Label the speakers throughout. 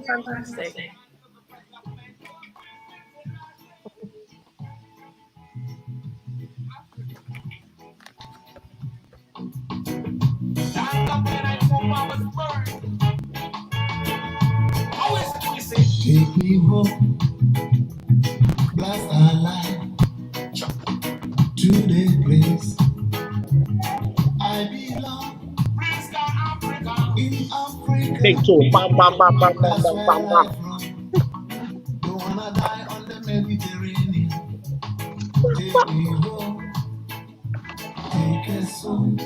Speaker 1: doing fantastic.
Speaker 2: Take me home, blast our life to the place I belong. In
Speaker 3: Big
Speaker 2: Africa,
Speaker 3: tune. Bam, bam, bam, bam, bam,
Speaker 2: that's
Speaker 3: bam,
Speaker 2: where
Speaker 3: bam, bam.
Speaker 2: I'm from. Don't wanna die on the Mediterranean. Take me home, take us home to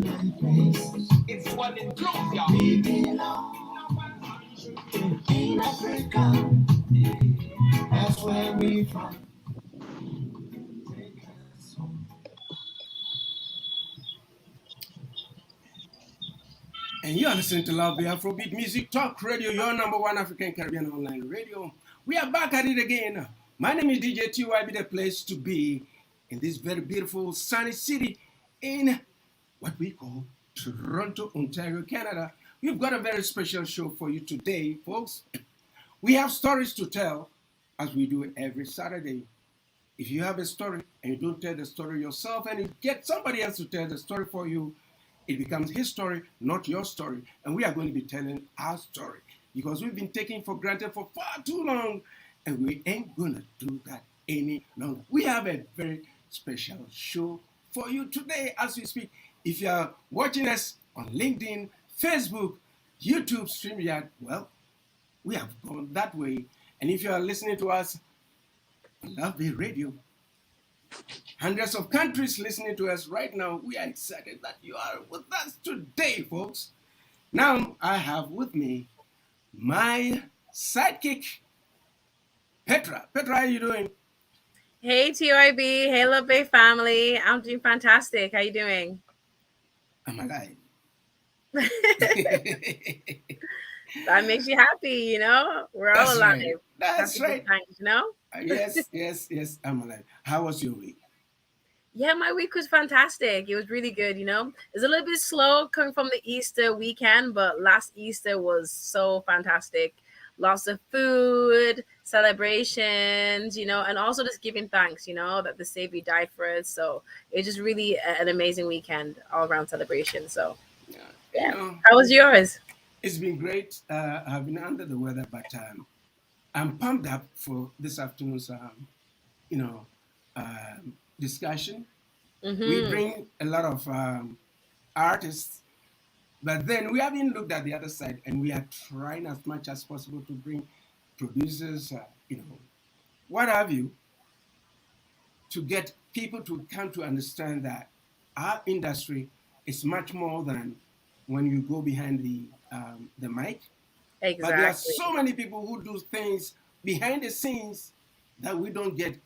Speaker 2: the place we belong. In Africa, that's where we from. Take us home.
Speaker 4: And you are listening to Love the Afrobeat Music Talk Radio, your number one African Caribbean online radio. We are back at it again. My name is DJ TYB, the place to be in this very beautiful sunny city in what we call Toronto, Ontario, Canada. We've got a very special show for you today, folks. We have stories to tell as we do every Saturday. If you have a story and you don't tell the story yourself and you get somebody else to tell the story for you, it becomes his story, not your story. And we are going to be telling our story because we've been taking for granted for far too long and we ain't going to do that any longer. We have a very special show for you today as we speak. If you are watching us on LinkedIn, Facebook, YouTube, StreamYard, well, we have gone that way. And if you are listening to us on Love the Radio, hundreds of countries listening to us right now, we are excited that you are with us today, folks. Now, I have with me my sidekick, Petra. Petra, how are you doing?
Speaker 1: Hey TYB, hey Love Bay family. I'm doing fantastic. How you doing?
Speaker 4: I'm alive.
Speaker 1: That makes you happy, you know? We're all
Speaker 4: That's
Speaker 1: alive.
Speaker 4: right. That's
Speaker 1: Happy good
Speaker 4: right.
Speaker 1: times, you know?
Speaker 4: Yes, I'm alive. How was your week?
Speaker 1: Yeah, my week was fantastic. It was really good, you know? It's a little bit slow coming from the Easter weekend, but last Easter was so fantastic. Lots of food, celebrations, you know, and also just giving thanks, you know, that the Savior died for us. So it's just really an amazing weekend, all around celebration. So,
Speaker 4: Yeah,
Speaker 1: yeah. How was yours?
Speaker 4: it's been great. I've been under the weather, but I'm pumped up for this afternoon's, you know, discussion. We
Speaker 1: Mm-hmm.
Speaker 4: bring a lot of artists, but then we haven't looked at the other side, and we are trying as much as possible to bring producers, you know, what have you, to get people to come to understand that our industry is much more than when you go behind the mic. But there are
Speaker 1: Exactly.
Speaker 4: so many people who do things behind the scenes that we don't get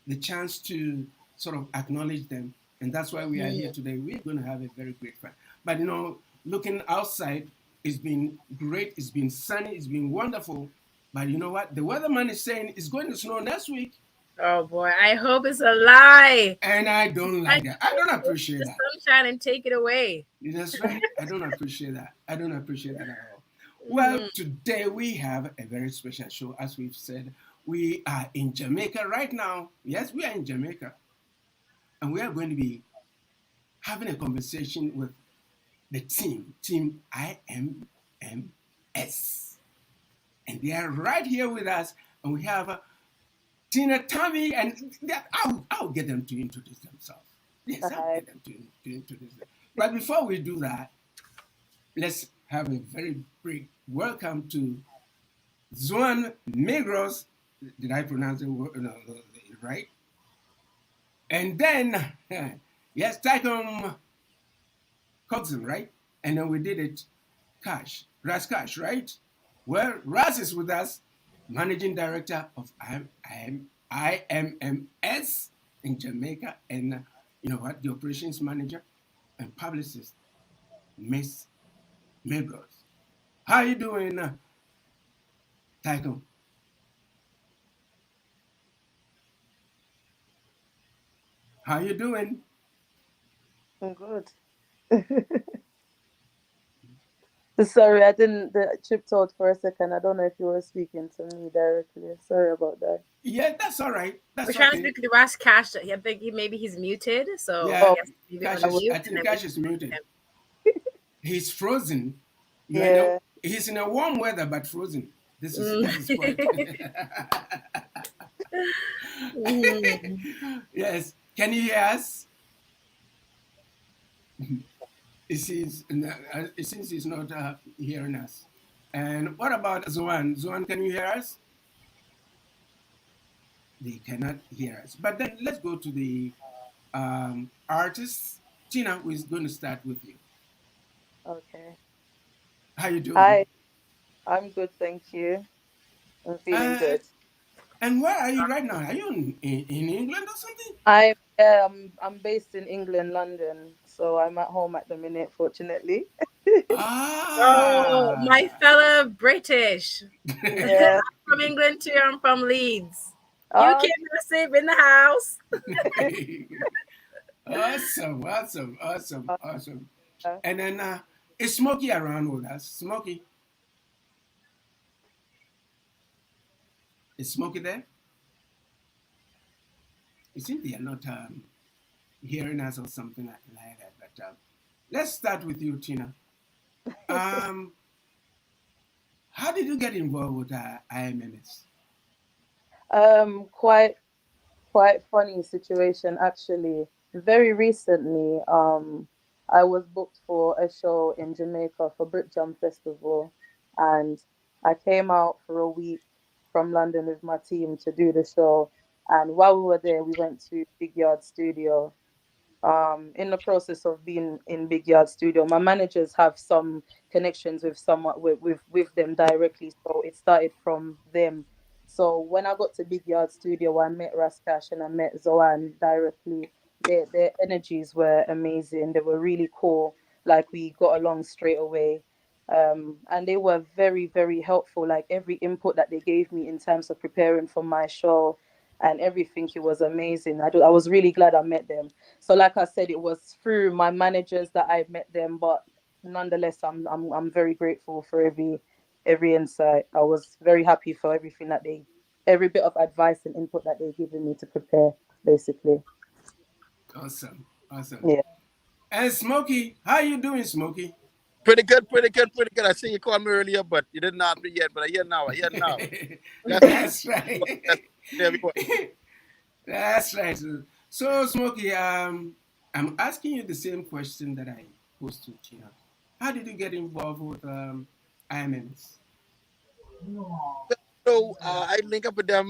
Speaker 4: the chance to sort of acknowledge them. And that's why we are here
Speaker 1: Mhm.
Speaker 4: today. We're going to have a very great fun. But you know, looking outside, it's been great. It's been sunny. It's been wonderful. But you know what? The weatherman is saying it's going to snow next week.
Speaker 1: Oh boy, I hope it's a lie.
Speaker 4: And I don't
Speaker 1: I
Speaker 4: like that. I
Speaker 1: hope
Speaker 4: don't
Speaker 1: it's
Speaker 4: appreciate
Speaker 1: the
Speaker 4: that.
Speaker 1: sunshine and take it away.
Speaker 4: That's right. I don't appreciate that. I don't appreciate that at all. Well,
Speaker 1: Hmm.
Speaker 4: today we have a very special show. As we've said, we are in Jamaica right now. Yes, we are in Jamaica. And we are going to be having a conversation with the team IMMS. And they are right here with us. And we have Tina, Tommy, and I'll get them to introduce themselves. Yes, I'll
Speaker 1: Okay.
Speaker 4: get them to introduce them. But before we do that, let's have a very big welcome to Zoann Megghross. Did I pronounce it right? And then, yes, Teicholm Coxon, right? And then we did it Ras Cash, right? Well, Ras is with us, Managing Director of IMMS in Jamaica, and you know what, the Operations Manager and Publicist, Miss Megghross. How you doing, Teicholm? How you doing?
Speaker 5: I'm good.
Speaker 3: Sorry, I didn't. The chip out for a second. I don't know if you were speaking to me directly. Sorry about that.
Speaker 4: Yeah, that's all right.
Speaker 1: We're
Speaker 4: That's
Speaker 1: trying to
Speaker 4: okay.
Speaker 1: speak with the Ras Cash. I think maybe he's muted, so
Speaker 4: Yeah,
Speaker 3: Oh,
Speaker 1: he has to maybe
Speaker 4: Cash
Speaker 3: I
Speaker 4: is.
Speaker 3: was.
Speaker 1: unmute
Speaker 4: I
Speaker 1: and
Speaker 4: think
Speaker 1: then we
Speaker 4: Cash
Speaker 1: can
Speaker 4: is
Speaker 1: speak
Speaker 4: muted.
Speaker 1: with
Speaker 4: He's frozen. You know,
Speaker 3: Yeah.
Speaker 4: he's in a warm weather but frozen. This is
Speaker 1: him.
Speaker 4: that is quite.
Speaker 1: Mhm.
Speaker 4: Yes. Can you hear us? It seems he's not hearing us. And what about Zoann? Zoann, can you hear us? They cannot hear us. But then let's go to the artists. Tina, we're going to start with you.
Speaker 3: Okay.
Speaker 4: How you doing?
Speaker 3: Hi. I'm good, thank you. I'm feeling
Speaker 4: Uh,
Speaker 3: good.
Speaker 4: and where are you right now? Are you in England or something?
Speaker 3: I'm based in England, London, so I'm at home at the minute, fortunately.
Speaker 1: Oh, my
Speaker 4: Ah.
Speaker 1: fellow British. I'm
Speaker 3: Yeah.
Speaker 1: from England too. I'm from Leeds. UK
Speaker 3: Uh,
Speaker 1: massive in the house.
Speaker 4: Awesome, awesome, awesome,
Speaker 3: uh,
Speaker 4: awesome.
Speaker 3: uh,
Speaker 4: And then is Smokey around with us? Smokey, is Smokey there? It seems they are not hearing us or something like that. But let's start with you, Tina. Um, how did you get involved with IMMS?
Speaker 3: quite funny situation actually. Very recently, I was booked for a show in Jamaica for Brit Jam Festival, and I came out for a week from London with my team to do the show. And while we were there, we went to Big Yard Studio. In the process of being in Big Yard Studio, my managers have some connections with someone with them directly, so it started from them. So when I got to Big Yard Studio, I met Raskash and I met Zoann directly. Their energies were amazing. They were really cool. Like we got along straight away. And they were very, very helpful. Like every input that they gave me in terms of preparing for my show and everything, it was amazing. I was really glad I met them. So, like I said, it was through my managers that I met them, but nonetheless, I'm very grateful for every insight. I was very happy for everything that every bit of advice and input that they've given me to prepare, basically.
Speaker 4: Awesome, awesome.
Speaker 3: Yeah.
Speaker 4: And Smokey, how you doing, Smokey?
Speaker 5: Pretty good, pretty good, pretty good. I seen you call me earlier, but you didn't answer me yet. But I hear now. I hear now. That's
Speaker 4: That's
Speaker 5: that's
Speaker 4: right.
Speaker 5: everyone.
Speaker 4: That's right. So, Smokey, I'm asking you the same question that I posed to Tina. How did you get involved with IMMS?
Speaker 5: So I link up with them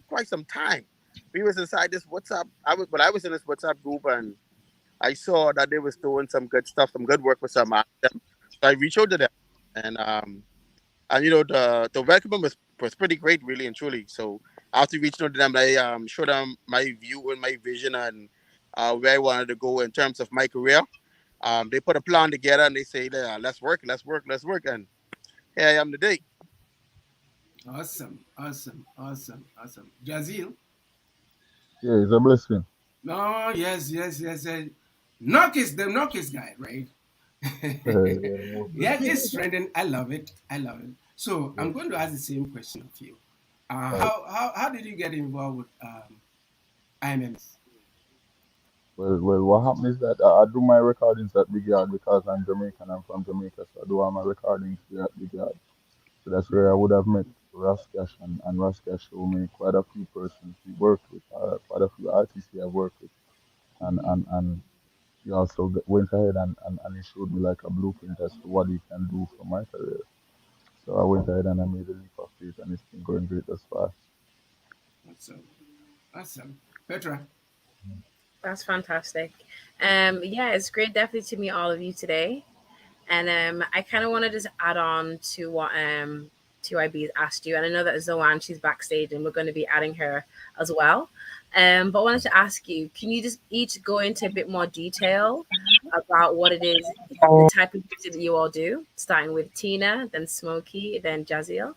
Speaker 5: quite some time. We was inside this WhatsApp. I was in this WhatsApp group and I saw that they was doing some good stuff, some good work with some of them. So I reached out to them and the welcome was pretty great, really and truly. So after reaching out to them, I showed them my view and my vision and where I wanted to go in terms of my career. They put a plan together and they say, let's work, let's work, let's work. And here I am today.
Speaker 4: Awesome, awesome, awesome, awesome. Jazil?
Speaker 2: Yeah, it's a blessing.
Speaker 4: No, yes, yes, yes. Knock is the knock is guy, right?
Speaker 2: Yeah, most
Speaker 4: Yeah,
Speaker 2: definitely.
Speaker 4: it's trending. I love it. I love it. So
Speaker 2: Yeah.
Speaker 4: I'm going to ask the same question of you.
Speaker 2: Right.
Speaker 4: How did you get involved with IMMS?
Speaker 2: Well, what happened is that I do my recordings at Big Yard because I'm Jamaican. I'm from Jamaica, so I do all my recordings here at Big Yard. So that's where I would have met Raskash, and Raskash showed me quite a few persons he worked with, quite a few artists he have worked with, and he also went ahead and he showed me like a blueprint as to what he can do for my career. So I went ahead and I made a leap of faith, and it's been going great thus far.
Speaker 4: Awesome, awesome. Petra.
Speaker 1: That's fantastic. Yeah, it's great definitely to meet all of you today. And I kind of want to just add on to what TYB asked you. And I know that Zoann, she's backstage and we're going to be adding her as well. But I wanted to ask you, can you just each go into a bit more detail about what it is, the type of music that you all do, starting with Tina, then Smokey, then Jaziel?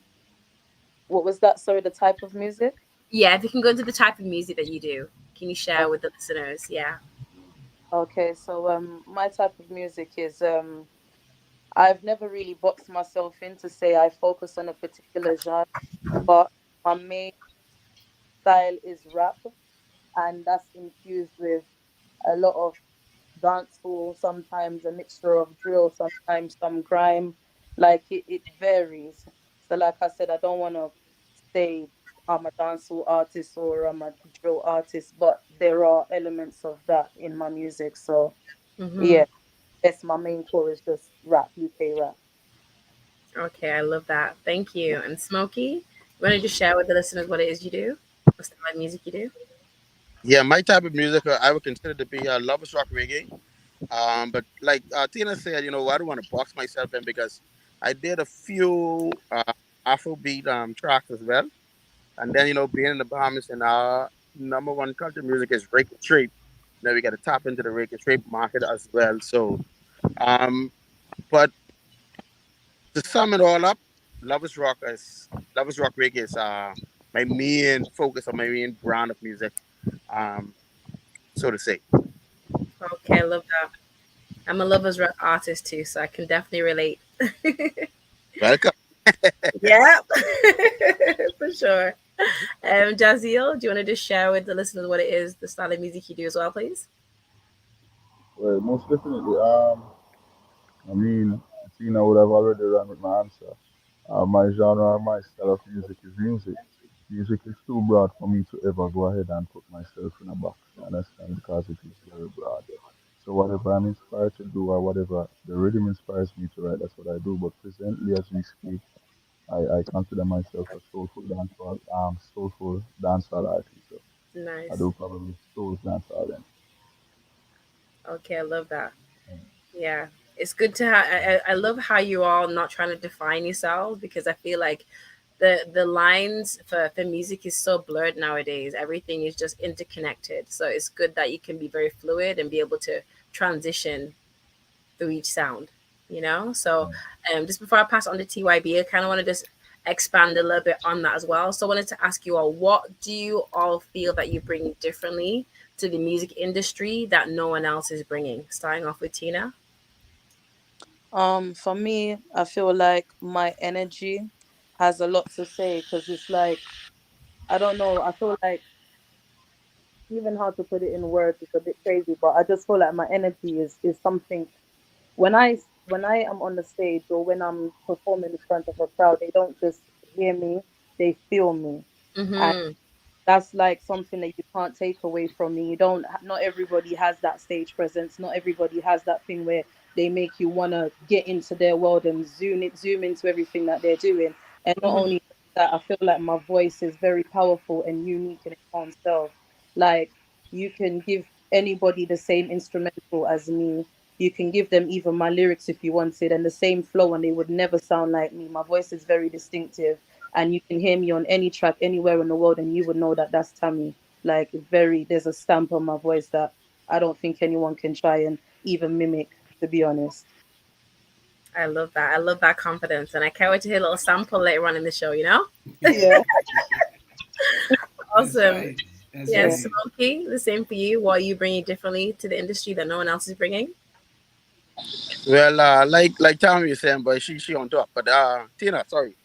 Speaker 3: What was that? Sorry, the type of music?
Speaker 1: Yeah, if you can go into the type of music that you do, can you share with the listeners? Yeah.
Speaker 3: Okay, so my type of music is I've never really boxed myself in to say I focus on a particular genre, but my main style is rap, and that's infused with a lot of dancehall, sometimes a mixture of drill, sometimes some grime. Like it varies. So, like I said, I don't want to say I'm a dancehall artist or I'm a drill artist, but there are elements of that in my music. So,
Speaker 1: Mm-hmm.
Speaker 3: yeah, yes, my main core is just rap, UK rap.
Speaker 1: Okay, I love that. Thank you. And Smokey, you want to just share with the listeners what it is you do? What style of music you do?
Speaker 5: Yeah, my type of music I would consider to be lovers rock reggae. But like Tina said, I don't want to box myself in because I did a few Afrobeat tracks as well. And then, being in the Bahamas and our number one country music is Rake and Trape. Now we got to tap into the Rake and Trape market as well. So, um, but to sum it all up, Lovers Rock Reggae is my main focus or my main brand of music, um, so to say.
Speaker 1: Okay, I love that. I'm a lovers rock artist too, so I can definitely relate.
Speaker 5: Welcome.
Speaker 1: Yeah, for sure. Jaziel, do you want to just share with the listeners what it is, the style of music you do as well, please?
Speaker 2: Well, most definitely. I mean, Tina would have already run with my answer. My genre, my style of music is music. Music is too broad for me to ever go ahead and put myself in a box. You understand? Because it is very broad. So whatever I'm inspired to do, or whatever the rhythm inspires me to write, that's what I do. But presently, as we speak, I consider myself a soulful dancehall artist. So I
Speaker 1: Nice.
Speaker 2: do probably soul dancehall then.
Speaker 1: Okay, I love that.
Speaker 2: Mm.
Speaker 1: Yeah, it's good to have. I love how you all not trying to define yourselves because I feel like the lines for music is so blurred nowadays. Everything is just interconnected. So it's good that you can be very fluid and be able to transition through each sound, you know? So
Speaker 2: Yeah.
Speaker 1: just before I pass on to TYB, I kind of want to just expand a little bit on that as well. So I wanted to ask you all, what do you all feel that you bring differently to the music industry that no one else is bringing? Starting off with Tina.
Speaker 3: For me, I feel like my energy has a lot to say because it's like I don't know. I feel like even how to put it in words is a bit crazy, but I just feel like my energy is something when I am on the stage or when I'm performing in front of a crowd, they don't just hear me, they feel me. And
Speaker 1: Mm-hmm.
Speaker 3: that's like something that you can't take away from me. You don't, not everybody has that stage presence. Not everybody has that thing where they make you want to get into their world and zoom into everything that they're doing. And not
Speaker 1: Mm-hmm.
Speaker 3: only that, I feel like my voice is very powerful and unique in its own self. Like you can give anybody the same instrumental as me. You can give them even my lyrics if you wanted and the same flow, and they would never sound like me. My voice is very distinctive, and you can hear me on any track anywhere in the world and you would know that that's Tammy. Like very there's a stamp on my voice that I don't think anyone can try and even mimic, to be honest.
Speaker 1: I love that. I love that confidence. And I can't wait to hear a little sample later on in the show, you know?
Speaker 3: Yeah.
Speaker 4: That's
Speaker 1: Awesome.
Speaker 4: right. That's
Speaker 3: Yeah.
Speaker 1: Yes,
Speaker 4: right.
Speaker 1: Smokey, the same for you. What are you bringing differently to the industry that no one else is bringing?
Speaker 5: Well, like Tommy was saying, but she on top. But Tina, sorry.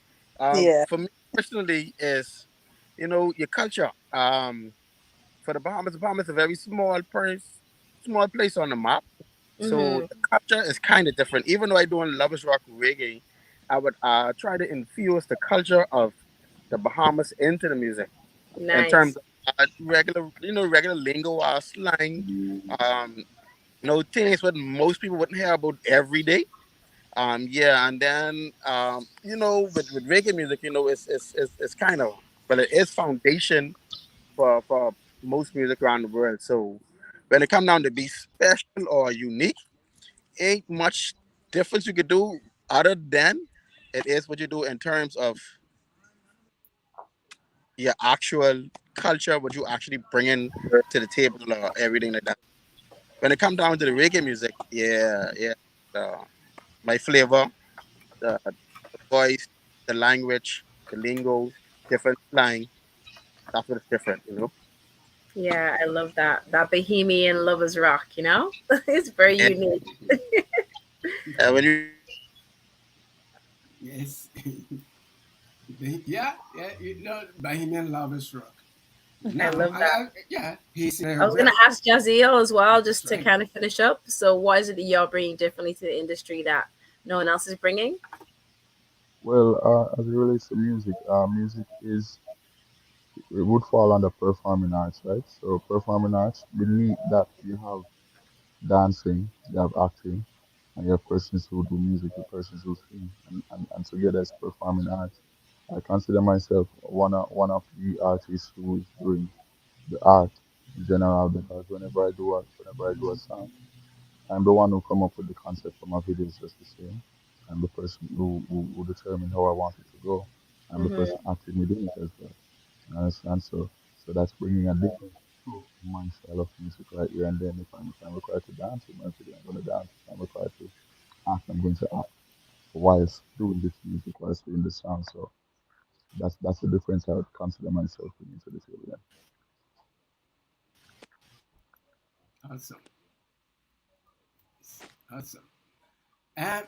Speaker 3: Yeah.
Speaker 5: For me personally, is your culture. For the Bahamas is a very small place on the map. So
Speaker 1: Mm-hmm.
Speaker 5: the culture is kind of different. Even though I do lovers rock reggae, I would try to infuse the culture of the Bahamas into the music in terms
Speaker 1: Nice.
Speaker 5: of regular lingo or slang. Um, things what most people wouldn't hear about every day. Yeah, and then with reggae music, it's kind of, but it is foundation for most music around the world. So when it comes down to be special or unique, ain't much difference you could do other than it is what you do in terms of your actual culture, what you actually bring in to the table or everything like that. When it comes down to the reggae music, yeah, my flavor, the voice, the language, the lingo, different slang. That's what it's different.
Speaker 1: Yeah, I love that. That Bohemian lovers rock, you know? It's very
Speaker 5: And
Speaker 1: unique.
Speaker 5: when you
Speaker 4: Yes. Yeah, yeah, Bahamian Lovers Rock.
Speaker 1: I
Speaker 4: Now,
Speaker 1: love that.
Speaker 4: yeah, he's
Speaker 1: I was gonna
Speaker 4: very,
Speaker 1: ask Jaziel as well,
Speaker 4: that's
Speaker 1: just to
Speaker 4: right.
Speaker 1: kind of finish up. So, what is it that you're bringing differently to the industry that no one else is bringing?
Speaker 2: Well, as it relates to music, music is it would fall under performing arts, right? So performing arts, beneath that you have dancing, you have acting, and you have persons who do music, you persons who sing, and together it's performing arts. I consider myself one of the artists who is doing the art in general because whenever I do a song, I'm the one who come up with the concept for my videos just the same. I'm the person who determine how I want it to go. I'm the person
Speaker 1: Hmm.
Speaker 2: acting within it as well. You understand? So that's bringing a difference to my style of music right here and then. If I'm required to dance in my video, I'm going to dance. If I'm required to act, I'm going to act whilst doing this music, whilst doing the song. So that's the difference I would consider myself bringing to the table. Yeah.
Speaker 4: Awesome. Awesome.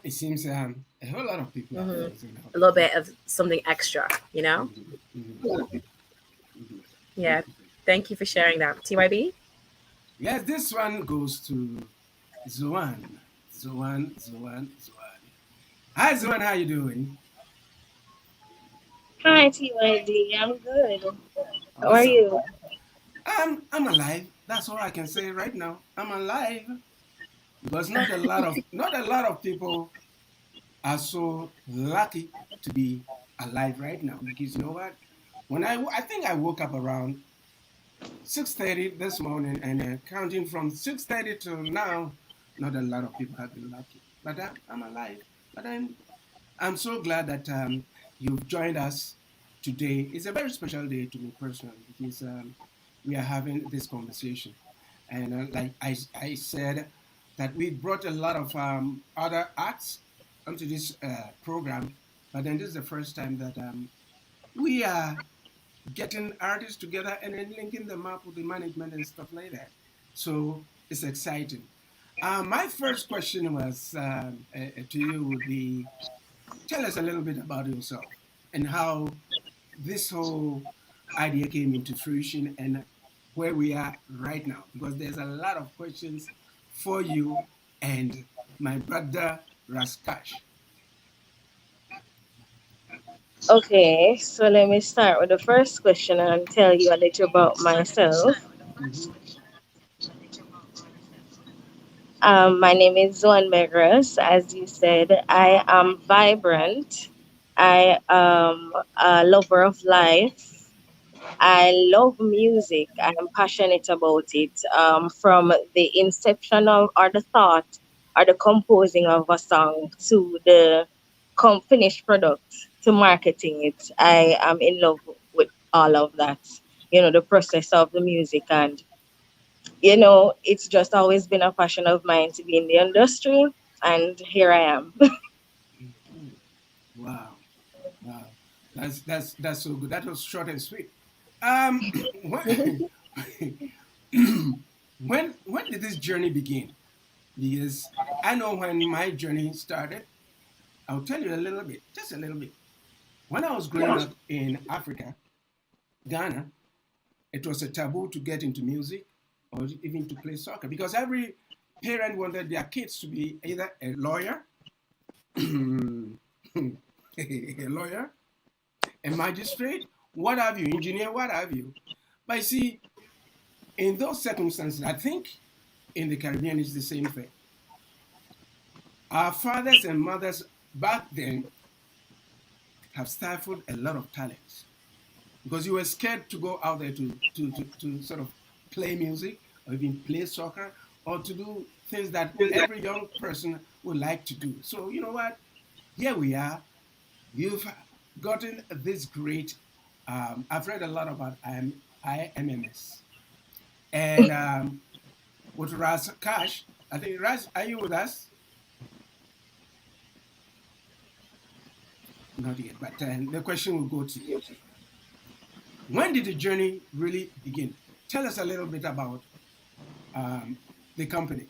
Speaker 4: It seems a whole lot of people are
Speaker 1: Hmm.
Speaker 4: closing out.
Speaker 1: A little bit of something extra, you know?
Speaker 4: Mhm, mhm, mhm.
Speaker 1: Yeah.
Speaker 4: Beautiful.
Speaker 1: Thank you for sharing that. TYB?
Speaker 4: Yes, this one goes to Zoann. Zoann. Hi, Zoann. How you doing?
Speaker 6: Hi, TYD. I'm good. How are
Speaker 4: Awesome.
Speaker 6: you?
Speaker 4: I'm alive. That's all I can say right now. I'm alive because not a lot of people are so lucky to be alive right now. Because you know what? I think I woke up around 6:30 this morning, and counting from 6:30 till now, not a lot of people have been lucky. But I'm alive. But I'm so glad that you've joined us today. It's a very special day to me personally because we are having this conversation. And like I said, that we brought a lot of other arts onto this program, but then this is the first time that we are getting artists together and then linking them up with the management and stuff like that. So it's exciting. My first question was to you would be, tell us a little bit about yourself and how this whole idea came into fruition and where we are right now, because there's a lot of questions for you and my brother Raskash.
Speaker 6: Okay, so let me start with the first question and tell you a little about myself.
Speaker 4: Mm-hmm.
Speaker 6: My name is Zoann Megghross. As you said, I am vibrant. I am a lover of life. I love music. I am passionate about it. From the inception of or the thought or the composing of a song to the finished product to marketing it, I am in love with all of that. The process of the music, and it's just always been a passion of mine to be in the industry, and here I am.
Speaker 4: Mm-hmm. Wow, wow, that's so good. That was short and sweet. Um, when, when did this journey begin? Because I know when my journey started. I'll tell you a little bit, just a little bit. When I was growing up in Africa, Ghana, it was a taboo to get into music or even to play soccer because every parent wanted their kids to be either a lawyer, a lawyer, a magistrate, what have you, engineer, what have you. But you see, in those circumstances, I think in the Caribbean it's the same thing. Our fathers and mothers back then have stifled a lot of talents because you were scared to go out there to sort of play music or even play soccer or to do things that every young person would like to do. So, you know what? Here we are. You've gotten this great. I've read a lot about IMMS. And with Raz Cash, I think, Raz, are you with us? Not yet, but the question will go to you. When did the journey really begin? Tell us a little bit about um, the company.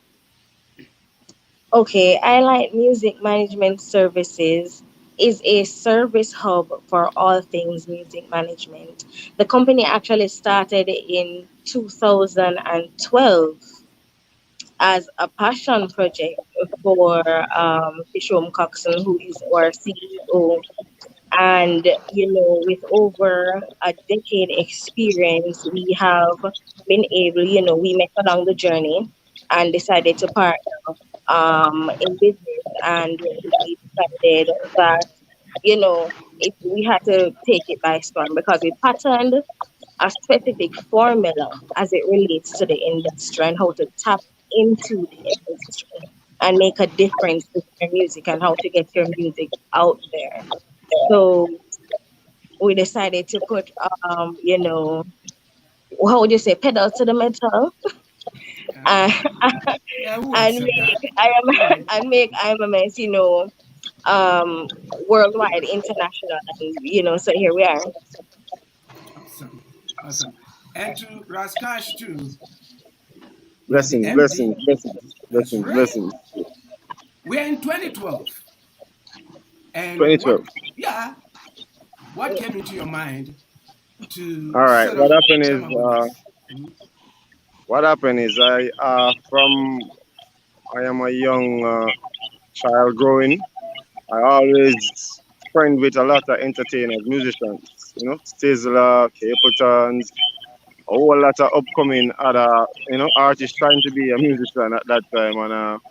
Speaker 6: Okay, I like music management services is a service hub for all things music management. The company actually started in 2012 as a passion project for Teicholm, who is our CEO. And, with over a decade experience, we have been able, we met along the journey and decided to partner in business. And we decided that, we had to take it by storm because we patterned a specific formula as it relates to the industry and how to tap into the industry and make a difference with your music and how to get your music out there. So we decided to put, how would you say, pedal to the metal,
Speaker 4: Uh,
Speaker 6: and,
Speaker 4: yeah, who
Speaker 6: and
Speaker 4: accept that?
Speaker 6: make I am
Speaker 4: Mm,
Speaker 6: and make IMMS, um, worldwide, international, and so here we are.
Speaker 4: awesome, awesome. And to Raskash too, you are the
Speaker 7: Blessings,
Speaker 4: MD.
Speaker 7: blessings, blessings,
Speaker 4: That's
Speaker 7: blessings,
Speaker 4: right.
Speaker 7: blessings.
Speaker 4: We're in 2012, and
Speaker 7: 2012.
Speaker 4: yeah, what came into your mind to
Speaker 7: All right.
Speaker 4: sort
Speaker 7: What
Speaker 4: of
Speaker 7: happened is,
Speaker 4: come up with this? Mhm.
Speaker 7: I am a young child growing. I always friend with a lot of entertainers, musicians, Sizzler, Capletons, a whole lot of upcoming other, artists trying to be a musician at that time. And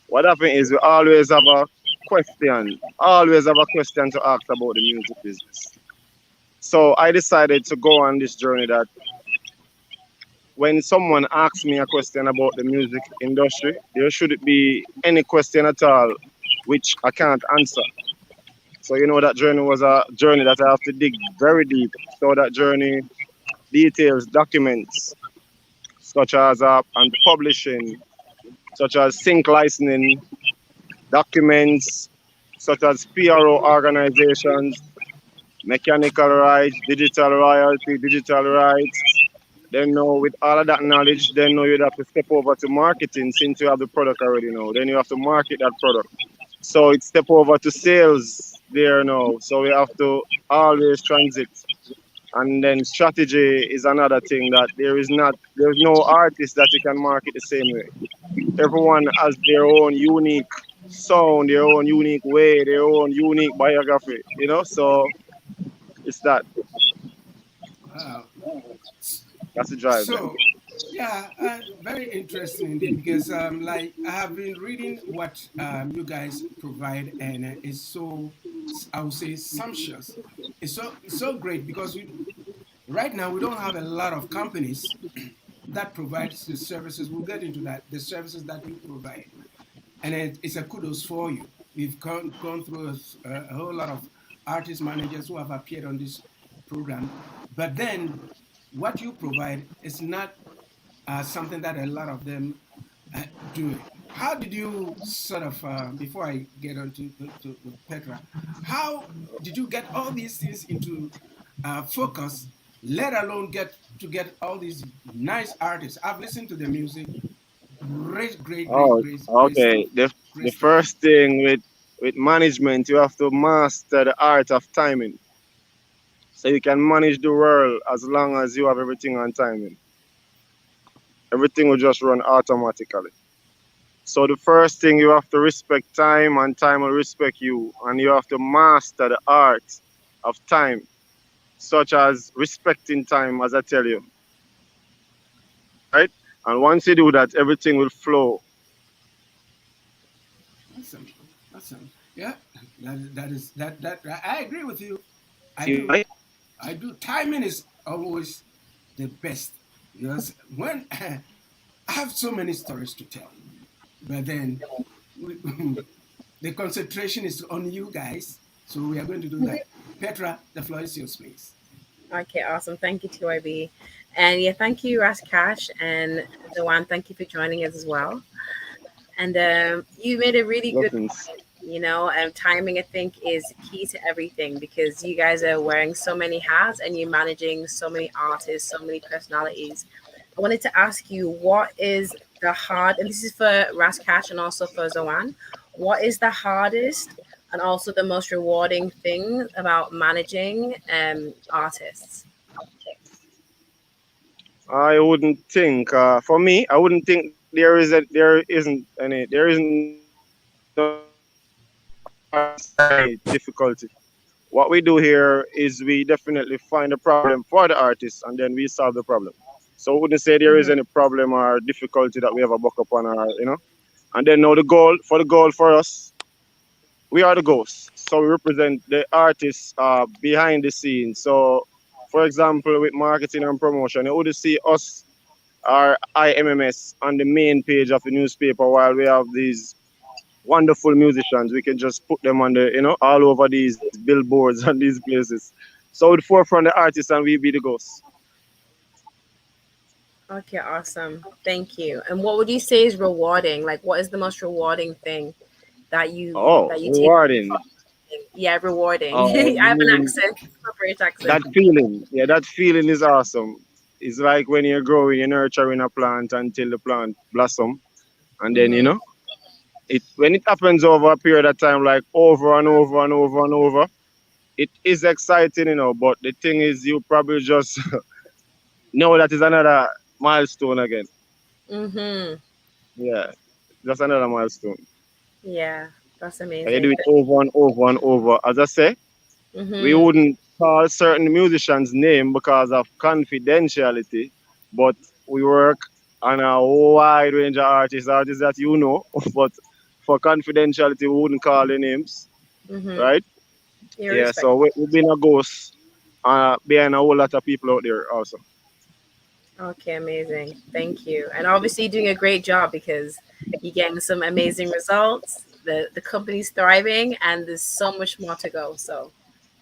Speaker 7: what happened is we always have a question to ask about the music business. So I decided to go on this journey that when someone asks me a question about the music industry, there shouldn't be any question at all which I can't answer. So that journey was a journey that I have to dig very deep. So that journey details documents such as and publishing, such as sync licensing, documents such as PRO organizations, mechanical rights, digital royalty, digital rights. Then know with all of that knowledge, then know you'd have to step over to marketing since you have the product already now. Then you have to market that product. So it's step over to sales there now. So we have to always transit. And then strategy is another thing that there's no artist that you can market the same way. Everyone has their own unique sound, their own unique way, their own unique biography, So it's
Speaker 4: Wow.
Speaker 7: that's the drive there.
Speaker 4: So, yeah, very interesting indeed because, like, I have been reading what you guys provide, and it's so, I would say, sumptuous. It's so great because right now we don't have a lot of companies that provides the services. We'll get into that. The services that you provide, and it's a kudos for you. We've gone through a whole lot of artist managers who have appeared on this program, but then what you provide is not something that a lot of them do it. How did you sort of, before I get on to Petra, how did you get all these things into focus, let alone get all these nice artists? I've listened to the music, great, great, great,
Speaker 7: Oh,
Speaker 4: great, great
Speaker 7: okay.
Speaker 4: stuff,
Speaker 7: The
Speaker 4: great stuff.
Speaker 7: first thing with management, you have to master the art of timing. So you can manage the world as long as you have everything on timing. Everything will just run automatically. So the first thing you have to respect time and time will respect you. And you have to master the art of time, such as respecting time, as I tell you. Right? And once you do that, everything will flow.
Speaker 4: Awesome, awesome. Yeah, that I agree with you. I
Speaker 7: See,
Speaker 4: do. I do. Timing is always the best because when I have so many stories to tell, but then we, the concentration is on you guys, so we are going to do that. Petra, the floor is yours, please.
Speaker 1: Okay, awesome. Thank you, TYB. And yeah, thank you, Raskash and Zoann. Thank you for joining us as well. And you made a really good
Speaker 7: Blessings.
Speaker 1: point. Timing, I think, is key to everything because you guys are wearing so many hats and you're managing so many artists, so many personalities. I wanted to ask you, what is the hard, and this is for Raskash and also for Zoann, what is the hardest and also the most rewarding thing about managing artists?
Speaker 7: I wouldn't think. For me, I wouldn't think there isn't no any difficulty. What we do here is we definitely find a problem for the artist and then we solve the problem. So I wouldn't say there is
Speaker 1: Hmm.
Speaker 7: any problem or difficulty that we have a buck up on, or And then now the goal for us, we are the ghosts. So we represent the artists behind the scenes. So for example, with marketing and promotion, you would see us, our IMMS, on the main page of the newspaper, while we have these wonderful musicians. We can just put them on all over these billboards and these places. So we'd forefront the artists and we be the ghosts.
Speaker 1: Okay, awesome. Thank you. And what would you say is rewarding? Like, what is the most rewarding thing
Speaker 7: Oh,
Speaker 1: that you take away
Speaker 7: rewarding.
Speaker 1: from? Yeah, rewarding.
Speaker 7: Oh,
Speaker 1: I
Speaker 7: you
Speaker 1: have an
Speaker 7: mean
Speaker 1: accent, a British
Speaker 7: that
Speaker 1: accent.
Speaker 7: feeling? Yeah, that feeling is awesome. It's like when you're growing, you're nurturing a plant until the plant blossom, and then
Speaker 1: Hmm.
Speaker 7: it when it happens over a period of time, like over and over and over and over, it is exciting, But the thing is, you probably just know that is another milestone again.
Speaker 1: Hmm.
Speaker 7: Yeah, just another milestone.
Speaker 1: Yeah, that's
Speaker 7: And you do
Speaker 1: amazing.
Speaker 7: it over and over and over. As I say, we
Speaker 1: Hmm.
Speaker 7: wouldn't call certain musicians' name because of confidentiality, but we work on a wide range of artists that but for confidentiality, we wouldn't call their names,
Speaker 1: Hmm.
Speaker 7: right?
Speaker 1: You
Speaker 7: Yeah,
Speaker 1: respect.
Speaker 7: so we've been a ghost behind a whole lot of people out there also.
Speaker 1: Okay, amazing. Thank you. And obviously you're doing a great job because you're getting some amazing results. The company's thriving and there's so much more to go. So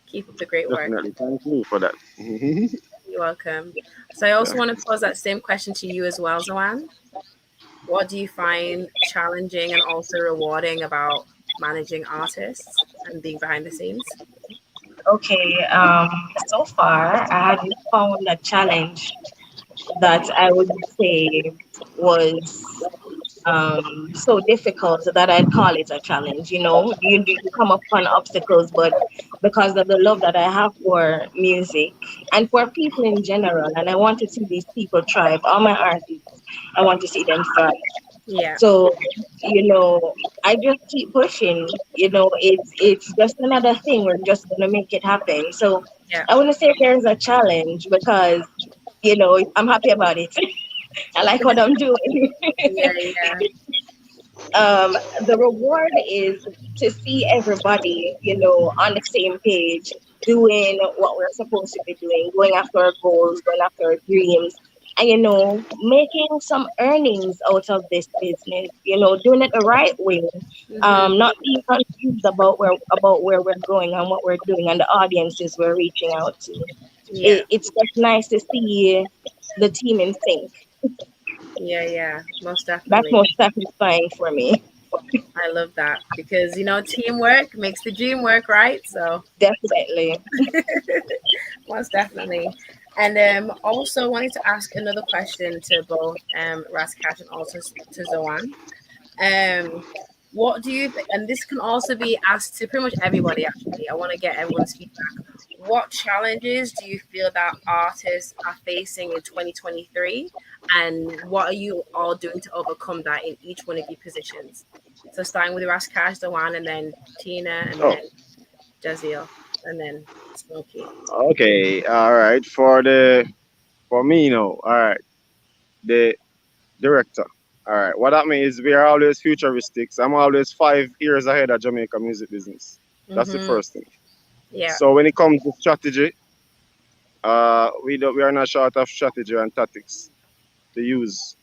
Speaker 1: keep up the great work.
Speaker 7: Definitely. Thank you for that.
Speaker 1: You're welcome. So I
Speaker 7: Yeah.
Speaker 1: also want to pose that same question to you as well, Zoann. What do you find challenging and also rewarding about managing artists and being behind the scenes?
Speaker 6: Okay, so far I haven't found a challenge that I would say was so difficult that I'd call it a challenge. You come upon obstacles, but because of the love that I have for music and for people in general, and I want to see these people thrive, all my artists, I want to see them thrive.
Speaker 1: Yeah,
Speaker 6: So, I just keep pushing. It's just another thing. We're just gonna make it happen. So
Speaker 1: yeah,
Speaker 6: I wouldn't say there's a challenge because I'm happy about it. I like what I'm doing.
Speaker 1: yeah, yeah.
Speaker 6: The reward is to see everybody, on the same page, doing what we're supposed to be doing, going after our goals, going after our dreams, and making some earnings out of this business. Doing it the right way,
Speaker 1: Hmm.
Speaker 6: not being confused about where we're going and what we're doing and the audiences we're reaching out to.
Speaker 1: Yeah,
Speaker 6: It's just nice to see the team in sync.
Speaker 1: yeah, yeah. Most
Speaker 6: That's
Speaker 1: definitely.
Speaker 6: most satisfying for me.
Speaker 1: I love that because teamwork makes the dream work, right? So
Speaker 6: Definitely.
Speaker 1: most definitely. And also wanted to ask another question to both Raskash and also to Zoann. Um, what do you and this can also be asked to pretty much everybody actually. I want to get everyone's feedback. What challenges do you feel that artists are facing in 2023, and what are you all doing to overcome that in each one of your positions? So starting with Raskash, Zoann, and then Tina, and
Speaker 7: Oh,
Speaker 1: then Jaziel, and then Smokey.
Speaker 7: okay. All right. For me, all right. The director. All right. What that means is we are always futuristic. I'm always 5 years ahead of Jamaica music business. That's the
Speaker 1: Mm-hmm.
Speaker 7: first thing.
Speaker 1: Yeah.
Speaker 7: So when it comes to strategy, we are not short of strategy and tactics to use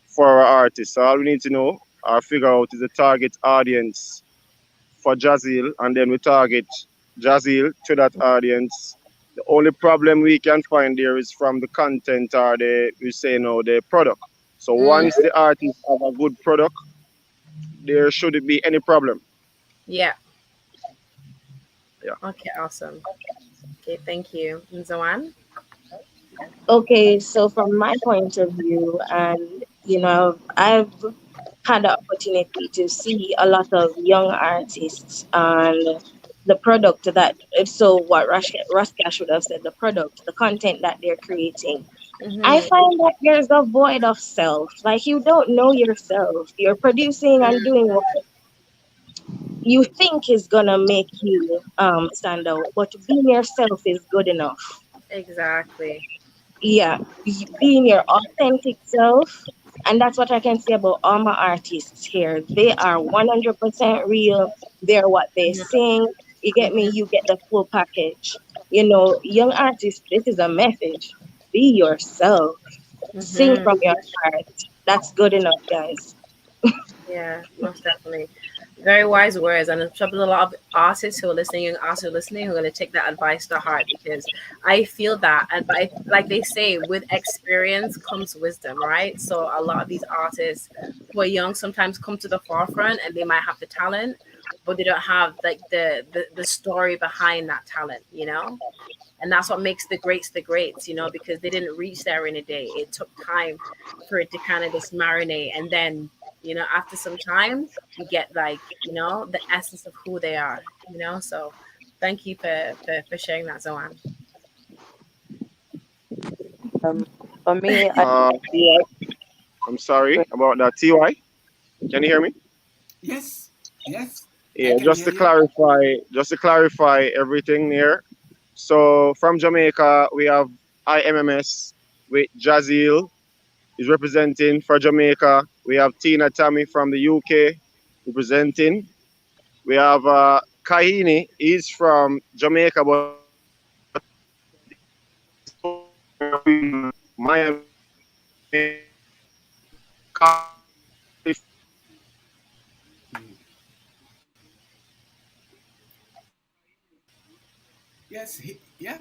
Speaker 7: for our artists. So all we need to know or figure out is the target audience for Jazeel, and then we target Jazeel to that audience. The only problem we can find there is from the content or the product. So
Speaker 1: Mm,
Speaker 7: once the artist have a good product, there shouldn't be any problem.
Speaker 1: yeah.
Speaker 7: Yeah.
Speaker 1: Okay. Awesome. Okay. Thank you, and Zoann.
Speaker 6: Okay, so from my point of view, and I've had the opportunity to see a lot of young artists and the product that, so what Ruska should have said, the product, the content that they're creating. I
Speaker 1: Mm-hmm.
Speaker 6: find that there's a void of self. Like you don't know yourself. You're producing and doing what you think is gonna make you stand out, but being yourself is good enough.
Speaker 1: Exactly.
Speaker 6: Yeah, being your authentic self. And that's what I can say about all my artists here. They are 100% real. They're what they sing. You get me? You get the full package. You know, young artists, this is a message. Be yourself. Sing
Speaker 1: Mm-hmm.
Speaker 6: from your heart. That's good enough, guys.
Speaker 1: Yeah, most definitely. Very wise words, and I'm sure there's a lot of artists who are listening, young artists who are listening, who are going to take that advice to heart because I feel that, and but like they say, with experience comes wisdom, right? So a lot of these artists who are young sometimes come to the forefront, and they might have the talent, but they don't have like the story behind that talent, you know. And that's what makes the greats, you know, because they didn't reach there in a day. It took time for it to kind of just marinate, and then you know after some time you get like you know the essence of who they are, you know. So thank you for sharing that, Zoann.
Speaker 3: For me, I
Speaker 7: Yeah, I'm sorry about that. TY, can you hear me?
Speaker 4: Yes, yes, I
Speaker 7: Yeah,
Speaker 4: can hear you.
Speaker 7: just to clarify everything here. So from Jamaica, we have IMMS with Jazeel is representing for Jamaica. We have Tina Tammy from the UK representing. We have Kahini. He's from Jamaica, but he's touring Miami,
Speaker 4: Mm. Yes, yeah.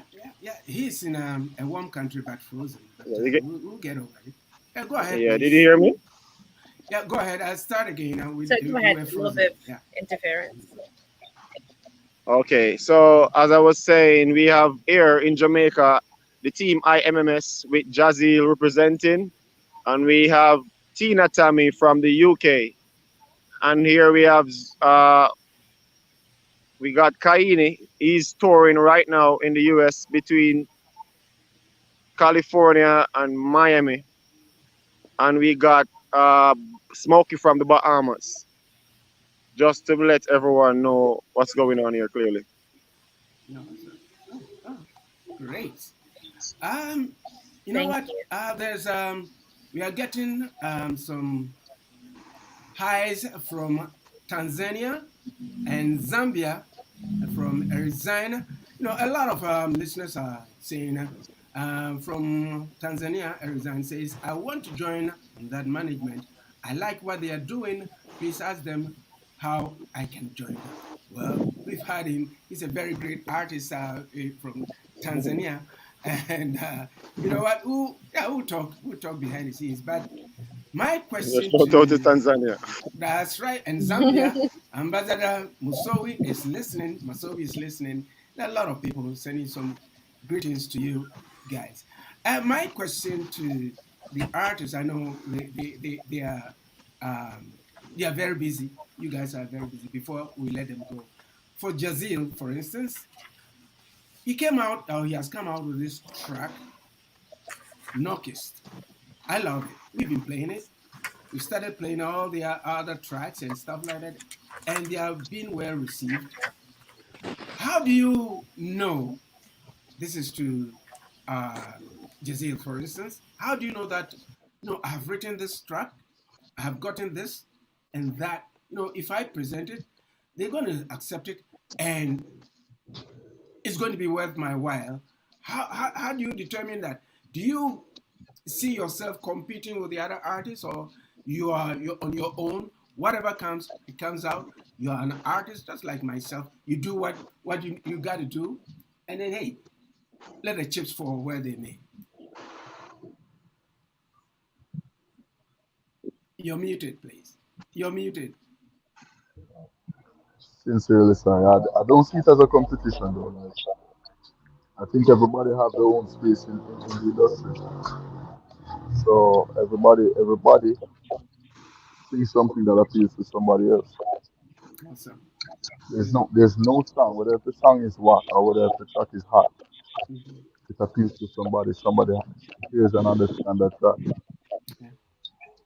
Speaker 4: He's in a warm country but frozen, but we'll get over it. Yeah, go ahead,
Speaker 7: yeah, did you
Speaker 4: please.
Speaker 7: hear me?
Speaker 4: Yeah, go ahead. I'll start again.
Speaker 1: So go
Speaker 4: You
Speaker 1: ahead,
Speaker 4: were
Speaker 1: a little
Speaker 4: frozen.
Speaker 1: bit of
Speaker 4: Yeah.
Speaker 1: interference.
Speaker 7: Okay, so as I was saying, we have here in Jamaica the team IMMS with Jazeel representing, and we have Tina Tammy from the UK, and here uh we got Kaini. He's touring right now in the US between California and Miami, and we got Smokey from the Bahamas. Just to let everyone know what's going on here clearly.
Speaker 4: No, oh, great. Um, you know
Speaker 1: Thank
Speaker 4: what?
Speaker 1: you.
Speaker 4: There's we are getting some highs from Tanzania and Zambia from Arizona. You know, a lot of listeners are saying from Tanzania, Arizona says, I want to join that management. I like what they are doing. Please ask them how I can join them. Well, we've had him. He's a very great artist from Tanzania. And you know what? We'll talk behind the scenes. But my
Speaker 7: Just
Speaker 4: question
Speaker 7: shout out to
Speaker 4: to
Speaker 7: Tanzania.
Speaker 4: that's right. And Zambia, Ambassador Musowi is listening. Musowi is listening. There are a lot of people sending some greetings to you guys. My question to the artists, I know um, they are very busy. You guys are very busy. Before we let them go, for Jazeel, for instance, he has come out with this track, Knockist. I love it. We've been playing it. We started playing all the other tracks and stuff like that, and they have been well received. How do you know this is to Jazeel, for instance? How do you know that, I have written this track, I have gotten this and that, if I present it, they're going to accept it and it's going to be worth my while? How do you determine that? Do you see yourself competing with the other artists, or you're on your own? Whatever comes, it comes out. You're an artist just like myself. You do what you got to do, and then hey, let the chips fall where they may. You're muted, please. You're muted.
Speaker 2: Sincerely sorry. I don't see it as a competition though. Like, I think everybody have their own space in the industry. So everybody sing something that appeals to somebody else.
Speaker 4: Awesome.
Speaker 2: There's no song, whether if the song is whack or whether if the track is hot,
Speaker 4: Mm-hmm.
Speaker 2: it appeals to somebody. Somebody hears and understands that track,
Speaker 4: Yeah.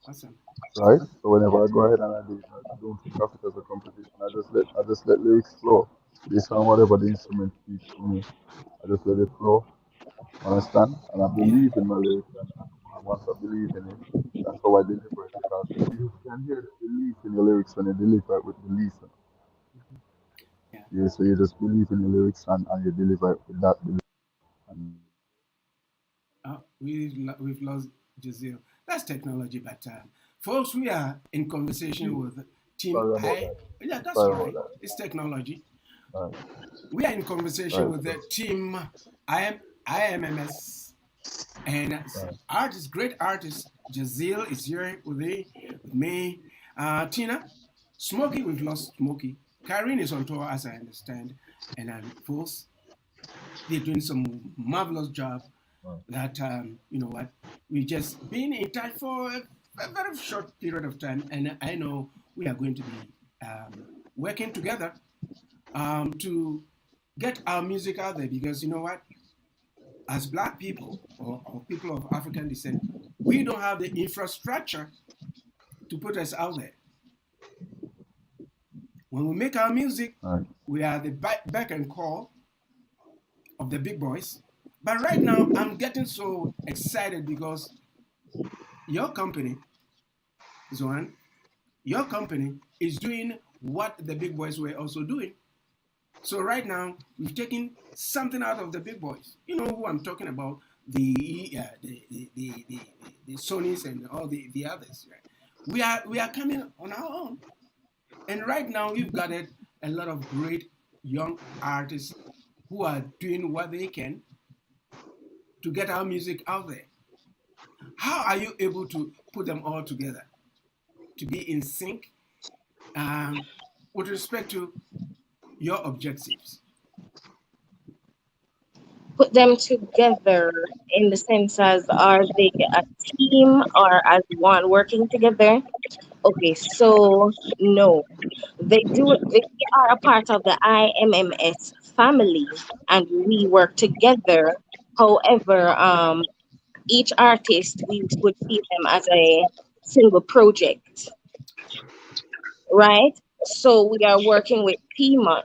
Speaker 4: Awesome.
Speaker 2: right? So whenever I go ahead and I do it, I don't think of it as a competition. I just let lyrics flow based on whatever the instrument speaks to me. I just let it flow. Understand? And I
Speaker 4: Yeah.
Speaker 2: believe in my lyrics, and once I believe in it, that's how I deliver it. Because you can hear the belief in your lyrics when you deliver it with belief.
Speaker 4: Yeah.
Speaker 2: Yeah, so you just believe in your lyrics and you deliver it with that belief. And
Speaker 4: We've lost Jazeel. That's technology, but folks, we are in conversation
Speaker 2: yeah,
Speaker 4: with Team
Speaker 2: sorry about
Speaker 4: I.
Speaker 2: that.
Speaker 4: Yeah, that's
Speaker 2: Sorry
Speaker 4: all
Speaker 2: about
Speaker 4: right.
Speaker 2: that.
Speaker 4: It's technology.
Speaker 2: Right,
Speaker 4: We are in conversation
Speaker 2: right,
Speaker 4: with the
Speaker 2: so,
Speaker 4: Team IMMS and
Speaker 2: right,
Speaker 4: great artist Jazeel is here with me. Tina, Smokey, we've lost Smokey. Karen is on tour, as I understand, and folks, they're doing some marvelous job
Speaker 2: right.
Speaker 4: that you know what, we just been in touch for a very short period of time, and I know we are going to be working together to get our music out there, because you know what, as black people or people of African descent, we don't have the infrastructure to put us out there. When we make our music,
Speaker 2: Right.
Speaker 4: we are the back and call of the big boys. But right now, I'm getting so excited because your company, Zoann, your company is doing what the big boys were also doing. So right now, we've taken something out of the big boys. You know who I'm talking about? The Sonys and all the others. Right? We are coming on our own, and right now we've gathered a lot of great young artists who are doing what they can to get our music out there. How are you able to put them all together to be in sync um, with respect to your objectives?
Speaker 6: Put them together in the sense as are they a team or as one working together? Okay, so no, they are a part of the IMMS family and we work together. However, each artist we would see them as a single project, right? So we are working with Tina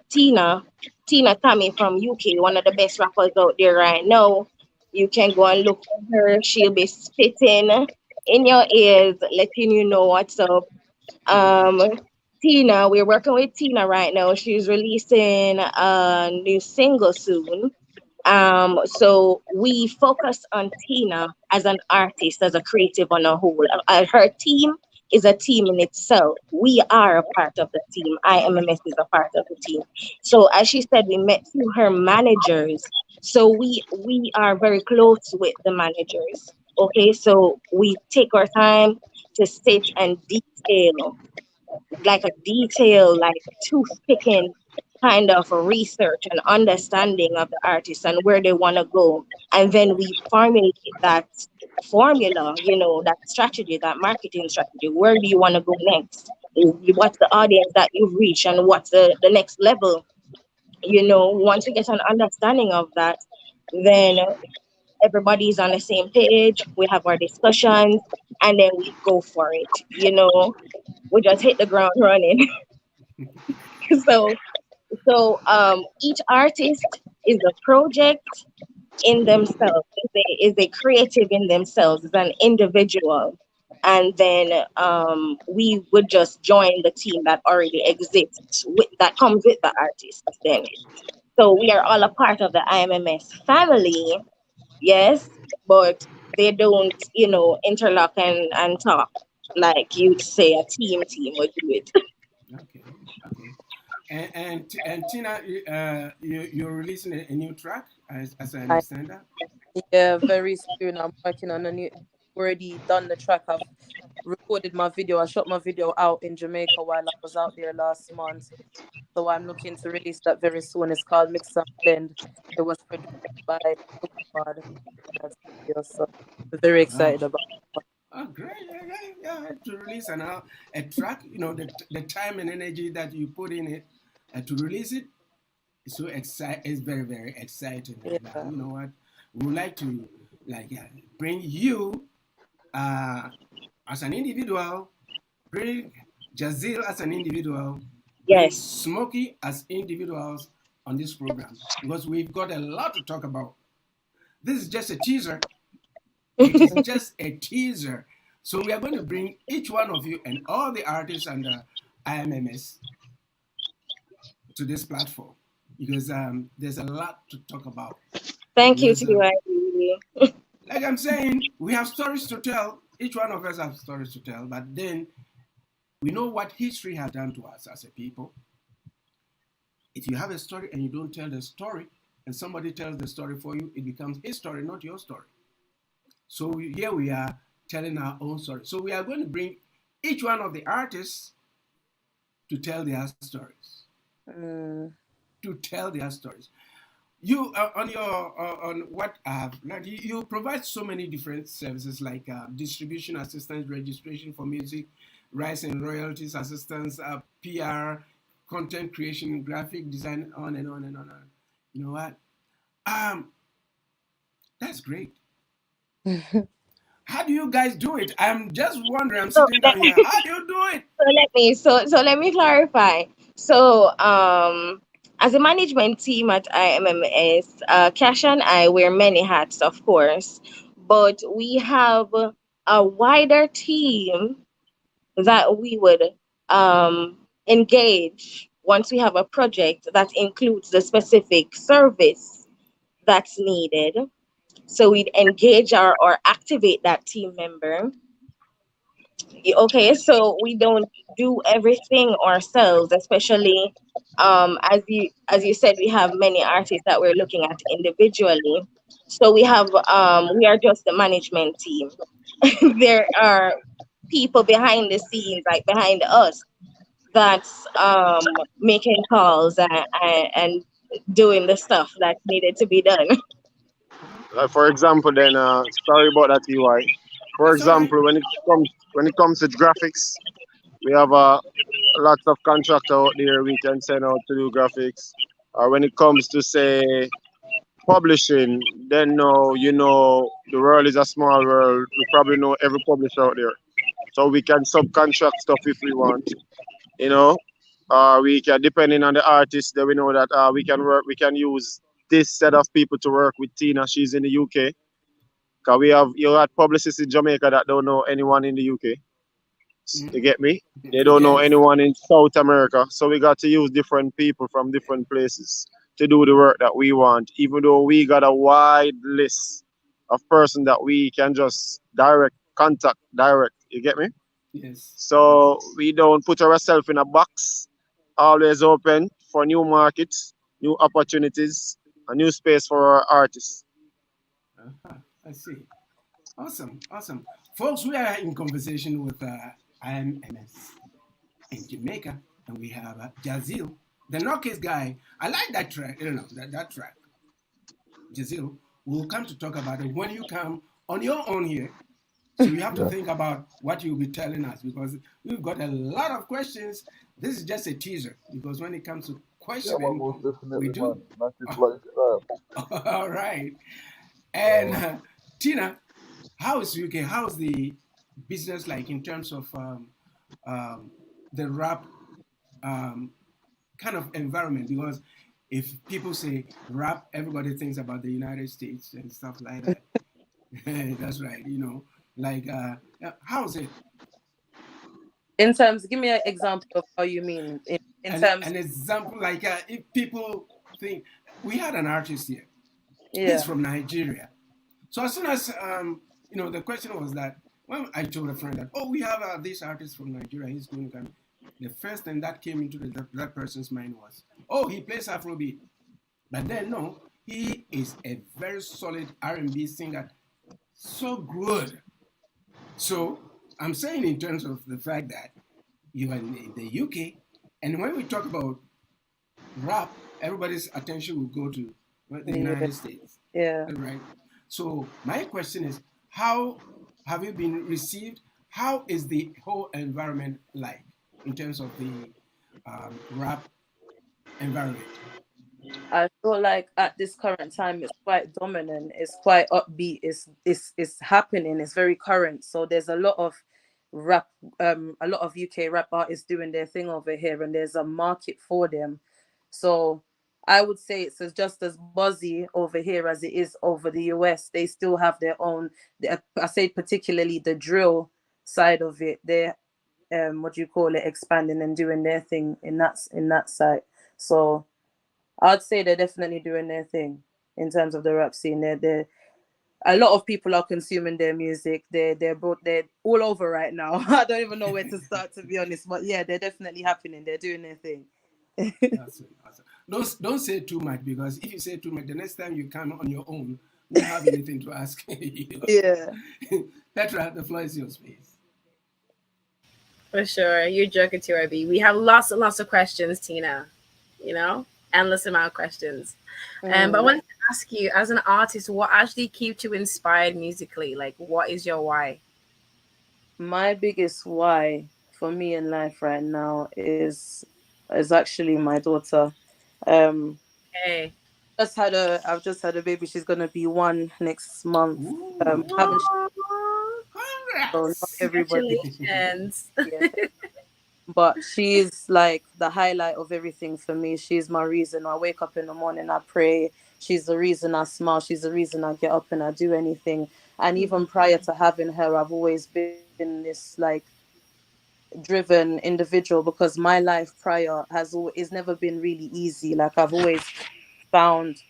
Speaker 6: Tammy from UK, one of the best rappers out there right now. You can go and look for her. She'll be spitting in your ears, letting you know what's up. Um, Tina, we're working with Tina right now. She's releasing a new single soon. So we focus on Tina as an artist, as a creative on a whole. Her team is a team in itself. We are a part of the team. IMMS is a part of the team. So as she said, we met through her managers. So we are very close with the managers. Okay, so we take our time to sit and detail like a detailed, like tooth picking kind of a research and understanding of the artist and where they want to go. And then we formulate that formula, that strategy, that marketing strategy. Where do you want to go next? What's the audience that you've reached and what's the next level? Once we get an understanding of that, then everybody's on the same page. We have our discussions and then we go for it. We just hit the ground running. so so each artist is a project in themselves, is a creative in themselves, is an individual. And then we would just join the team that already exists that comes with the artist then. So we are all a part of the IMMS family, yes, but they don't, interlock and talk like you'd say a team would do it.
Speaker 4: Okay, okay. And Tina, you're releasing a new track, as I
Speaker 3: I
Speaker 4: understand that.
Speaker 3: Yeah, very soon. I'm working on a new. Already done the track. I've recorded my video. I shot my video out in Jamaica while I was out there last month. So I'm looking to release that very soon. It's called Mix and Blend. It was produced by Zoann in that video. So we're very
Speaker 4: Oh,
Speaker 3: excited about it.
Speaker 4: Oh, great. Yeah. To release a track, the time and energy that you put in it to release it is so exciting. It's very, very exciting. And
Speaker 3: Yeah.
Speaker 4: you know what? We would like to bring you as an individual, bring Jazil as an individual, bring
Speaker 6: Yes.
Speaker 4: Smokey as individuals on this program because we've got a lot to talk about. This is just a teaser. It is just a teaser. So we are going to bring each one of you and all the artists under IMMS to this platform because there's a lot to talk about.
Speaker 6: Thank you,
Speaker 4: Because,
Speaker 6: TY. Really.
Speaker 4: like I'm saying, we have stories to tell. Each one of us have stories to tell, but then we know what history has done to us as a people. If you have a story and you don't tell the story, and somebody tells the story for you, it becomes his story, not your story. So here we are telling our own story. So we are going to bring each one of the artists to tell their stories.
Speaker 3: Mm.
Speaker 4: To tell their stories. You on your on what I have learned, you provide so many different services like distribution assistance, registration for music, rights and royalties assistance, PR, content creation, graphic design, on and on and on. You know what? Um, that's great. How do you guys do it? I'm just wondering. I'm
Speaker 6: So
Speaker 4: sitting down here. How do you do it?
Speaker 6: let me clarify. So as a management team at IMMS, Cash and I wear many hats, of course, but we have a wider team that we would engage once we have a project that includes the specific service that's needed. So we'd engage or activate that team member. Okay, so we don't do everything ourselves, especially as you said, we have many artists that we're looking at individually. So we are just the management team. There are people behind the scenes, like behind us, that's making calls and doing the stuff that needed to be done.
Speaker 7: Like for example, then sorry about that, EY. For
Speaker 4: That's all right.
Speaker 7: example, when it comes to graphics, we have lots of contractor out there we can send out to do graphics. Or when it comes to say publishing, then no, the world is a small world. We probably know every publisher out there, so we can subcontract stuff if we want. You know, we can depending on the artist. Then we know that we can use this set of people to work with Tina. She's in the UK. Cause we have you got publicists in Jamaica that don't know anyone in the UK. You
Speaker 4: Mm-hmm.
Speaker 7: get me? They don't know
Speaker 4: Yes.
Speaker 7: anyone in South America. So we got to use different people from different places to do the work that we want, even though we got a wide list of person that we can just contact direct. You get me?
Speaker 4: Yes. Yes.
Speaker 7: So we don't put ourselves in a box, always open for new markets, new opportunities, a new space for our artists.
Speaker 4: Uh-huh. I see. Awesome. Awesome. Folks, we are in conversation with IMMS in Jamaica, and we have Jazil, the Knockers guy. I like that track. You know, that track. Jazil, we'll come to talk about it when you come on your own here. So you have to
Speaker 2: Yeah,
Speaker 4: think about what you'll be telling us because we've got a lot of questions. This is just a teaser because when it comes to
Speaker 2: yeah, man,
Speaker 4: questioning,
Speaker 2: most
Speaker 4: we
Speaker 2: definitely, man.
Speaker 4: do.
Speaker 2: Not it like
Speaker 4: All right. And
Speaker 2: uh,
Speaker 4: Tina, how is UK? How's the business like in terms of um, the rap um, kind of environment? Because if people say rap, everybody thinks about the United States and stuff like that. That's right. Like how's it?
Speaker 3: In terms, give me an example of how you mean in terms.
Speaker 4: An example like if people think we had an artist here. He's
Speaker 3: Yeah.
Speaker 4: from Nigeria. So as soon as the question was that when I told a friend that we have this artist from Nigeria, he's going to come. The first thing that came into that person's mind was, he plays Afrobeat. But then no, he is a very solid R&B singer, so good. So I'm saying in terms of the fact that you are in the UK, and when we talk about rap, everybody's attention will go to the
Speaker 3: Yeah.
Speaker 4: United States,
Speaker 3: Yeah.
Speaker 4: right? So my question is, how have you been received? How is the whole environment like in terms of the rap environment?
Speaker 3: I feel like at this current time it's quite dominant, it's quite upbeat, it's happening, it's very current. So there's rap a lot of UK rap artists doing their thing over here, and there's a market for them. So I would say it's just as buzzy over here as it is over the US. They still have their own, I say particularly the drill side of it. They're what do you call it, expanding and doing their thing in that side. So I'd say they're definitely doing their thing in terms of the rap scene. They're a lot of people are consuming their music. They're all over right now. I don't even know where to start, to be honest. But yeah, they're definitely happening. They're doing their thing.
Speaker 4: That's it. That's it. Don't say too much, because if you say too much, the next time you come on your own, we don't have anything to ask you.
Speaker 3: Yeah.
Speaker 4: Petra, the floor is yours, please.
Speaker 1: For sure. You're joking too, IB. We have lots and lots of questions, Tina. You know? Endless amount of questions. But I
Speaker 3: Mm.
Speaker 1: wanted to ask you, as an artist, what actually keeps you inspired musically? Like, what is your why?
Speaker 3: My biggest why for me in life right now is actually my daughter. Um,
Speaker 1: Hey.
Speaker 3: I've just had a baby. She's gonna be 1 next month.
Speaker 4: Ooh,
Speaker 3: Haven't she?
Speaker 1: Aww.
Speaker 3: So not
Speaker 4: congrats!
Speaker 3: everybody.
Speaker 1: Congratulations.
Speaker 3: Yeah. But she's like the highlight of everything for me. She's my reason. I wake up in the morning, I pray. She's the reason I smile. She's the reason I get up and I do anything. And even prior to having her, I've always been this like driven individual, because my life prior is never been really easy. Like I've always found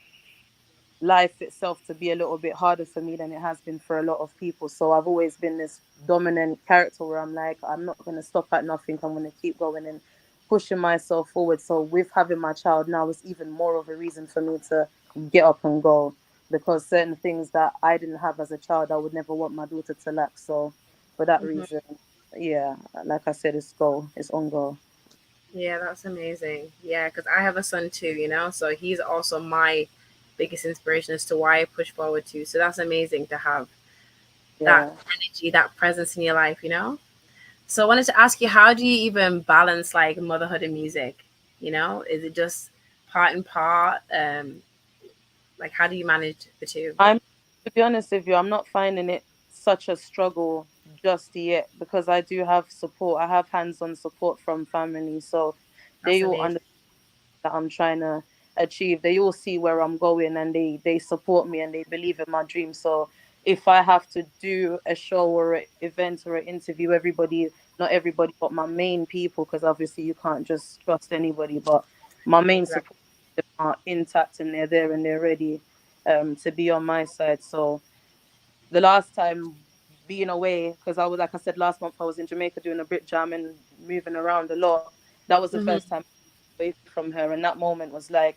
Speaker 3: life itself to be a little bit harder for me than it has been for a lot of people. So I've always been this dominant character where I'm like, I'm not going to stop at nothing. I'm going to keep going and pushing myself forward. So with having my child now, it's even more of a reason for me to get up and go, because certain things that I didn't have as a child, I would never want my daughter to lack. So for that
Speaker 1: Mhm.
Speaker 3: reason, yeah, like I said, it's go, it's on go.
Speaker 1: Yeah, that's amazing. Yeah, because I have a son too, you know, so he's also my biggest inspiration as to why I push forward too. So that's amazing to have that
Speaker 3: Yeah.
Speaker 1: energy, that presence in your life, you know? So I wanted to ask you, how do you even balance like motherhood and music? You know, is it just part and part? Like how do you manage the two?
Speaker 3: I'm To be honest with you, I'm not finding it such a struggle just yet, because I do have support. I have hands-on support from family, so
Speaker 1: That's
Speaker 3: they all
Speaker 1: amazing.
Speaker 3: understand that I'm trying to achieve. They all see where I'm going, and they support me and they believe in my dream. So if I have to do a show or an event or an interview, not everybody, but my main people, because obviously you can't just trust anybody, but my main
Speaker 1: Exactly.
Speaker 3: support are intact and they're there and they're ready to be on my side. So the last time being away, because I was, like I said, last month I was in Jamaica doing a Brit Jam and moving around a lot. That was the
Speaker 1: Hmm.
Speaker 3: first time away from her, and that moment was like,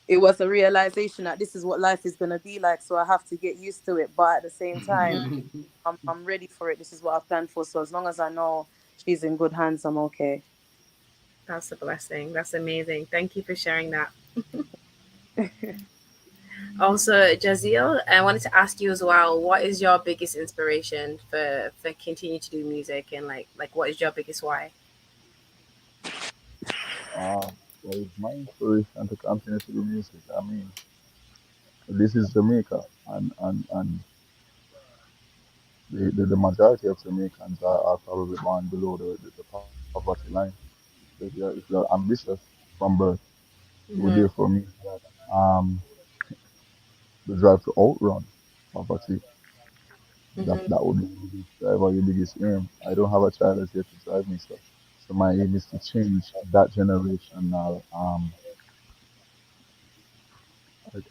Speaker 3: it was a realization that this is what life is gonna be like. So I have to get used to it, but at the same time, I'm ready for it. This is what I planned for. So as long as I know she's in good hands, I'm okay.
Speaker 1: That's a blessing. That's amazing. Thank you for sharing that. Also, Jazeel, I wanted to ask you as well, what is your biggest inspiration for continue to do music, and like what is your biggest why?
Speaker 2: What is my inspiration to continue to do music? I mean, this is Jamaica, and the majority of Jamaicans are probably born below the poverty line. If you're ambitious from birth, it would
Speaker 1: Hmm.
Speaker 2: therefore mean that the drive to outrun poverty,
Speaker 1: Hmm.
Speaker 2: that would be your biggest drive or your biggest aim. I don't have a child as yet to drive me, so my aim is to change that generational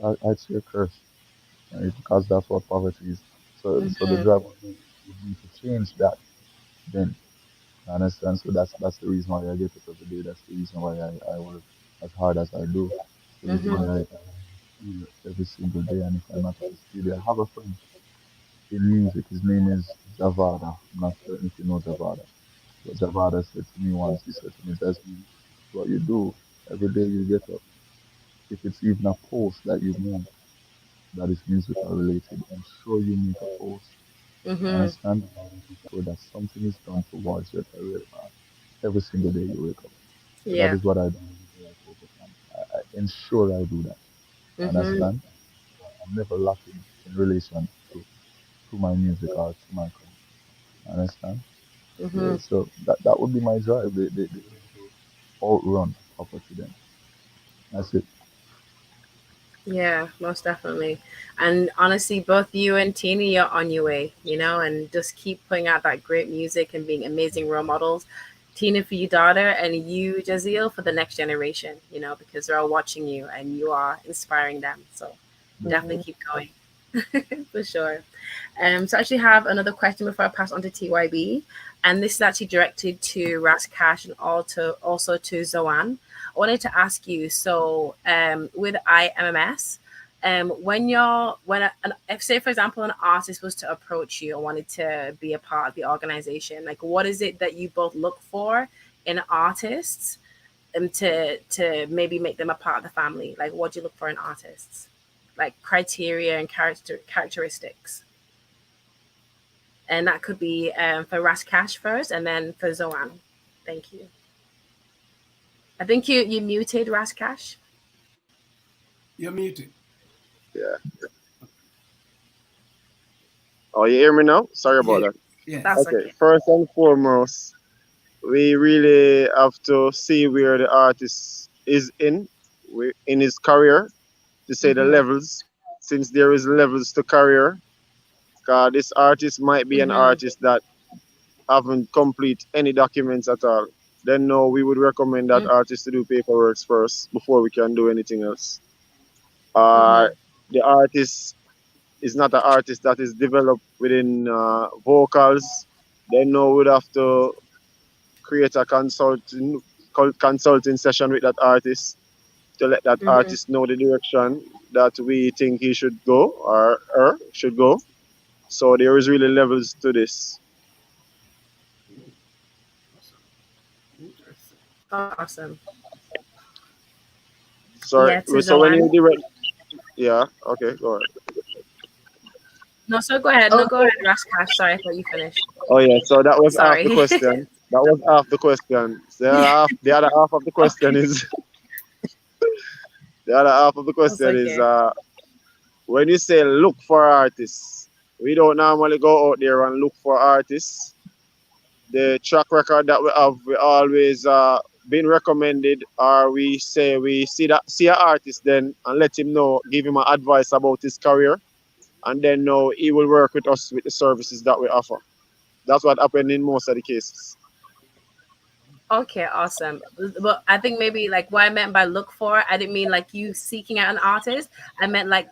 Speaker 2: I'd say a curse, right? Because that's what poverty is. So the
Speaker 1: Hmm.
Speaker 2: drive would be to change that then. You understand? So that's the reason why I get up every day. That's the reason why I work as hard as I do. That's the reason why
Speaker 1: Hmm.
Speaker 2: I feel every single day. And if I'm not at the studio, I have a friend in music. His name is Javada. I'm not certain if you know Javada. But Javada said to me once, he said to me, Desmond, what you do every day you get up, if it's even a post that you make that is musical related, ensure you make a post.
Speaker 1: Mm-hmm.
Speaker 2: Understand? So that something is done towards your career path every single day you wake up. So that
Speaker 1: Yeah.
Speaker 2: is what I do. I focus on. I ensure I do that.
Speaker 1: Mm-hmm.
Speaker 2: Understand? I'm never lacking in relation to my music or to my craft. Understand?
Speaker 1: Mm-hmm.
Speaker 2: Yeah, so that would be my drive, the outrun poverty then. That's it.
Speaker 1: Yeah, most definitely. And honestly, both you and Tina, you're on your way, and just keep putting out that great music and being amazing role models. Tina for your daughter, and you, Jaziel, for the next generation, because they're all watching you and you are inspiring them. So definitely
Speaker 3: Mhm.
Speaker 1: keep going. For sure. So I actually have another question before I pass on to TYB. And this is actually directed to Ras Cash and also to Zoann. I wanted to ask you, so with IMMS, if say for example an artist was to approach you and wanted to be a part of the organization, like what is it that you both look for in artists to maybe make them a part of the family? Like what do you look for in artists? Like criteria and characteristics. And that could be for Ras Cash first and then for Zoann. Thank you. I think you muted Ras Cash.
Speaker 4: You're muted.
Speaker 7: Yeah. Oh, you hear me now? Sorry about
Speaker 4: Yeah.
Speaker 7: that.
Speaker 1: That's
Speaker 4: Yes.
Speaker 7: Okay.
Speaker 1: okay.
Speaker 7: First and foremost, we really have to see where the artist is in his career, to say the
Speaker 1: Mhm.
Speaker 7: levels, since there is levels to career. Cause this artist might be an
Speaker 1: Mhm.
Speaker 7: artist that haven't complete any documents at all. Then no, we would recommend that
Speaker 1: Mhm.
Speaker 7: artist to do paperwork first before we can do anything else. Uh,
Speaker 1: Mhm.
Speaker 7: the artist is not an artist that is developed within vocals. Then no, we'd have to create a consulting session with that artist to let that
Speaker 1: Mhm.
Speaker 7: artist know the direction that we think he should go or her should go. So there is really levels to this.
Speaker 4: Awesome. Interesting.
Speaker 1: Awesome.
Speaker 7: Sorry.
Speaker 1: Yeah, to
Speaker 7: So when
Speaker 1: Zoann.
Speaker 7: you direct, yeah, okay, go ahead.
Speaker 1: No, so go ahead. No, go ahead, Ras Cash. Sorry, I thought you finished.
Speaker 7: Oh yeah, so that was half the
Speaker 1: Sorry.
Speaker 7: question. That was half the question. The other half of the question
Speaker 1: Okay.
Speaker 7: is the other half of the
Speaker 1: That's
Speaker 7: question is
Speaker 1: okay.
Speaker 7: when you say look for artists, we don't normally go out there and look for artists. The track record that we have, we always been recommended, or we say we see an artist then and let him know, give him advice about his career, and then know he will work with us with the services that we offer. That's what happened in most of the cases.
Speaker 1: Okay, awesome. But I think maybe like what I meant by look for, I didn't mean like you seeking out an artist. I meant like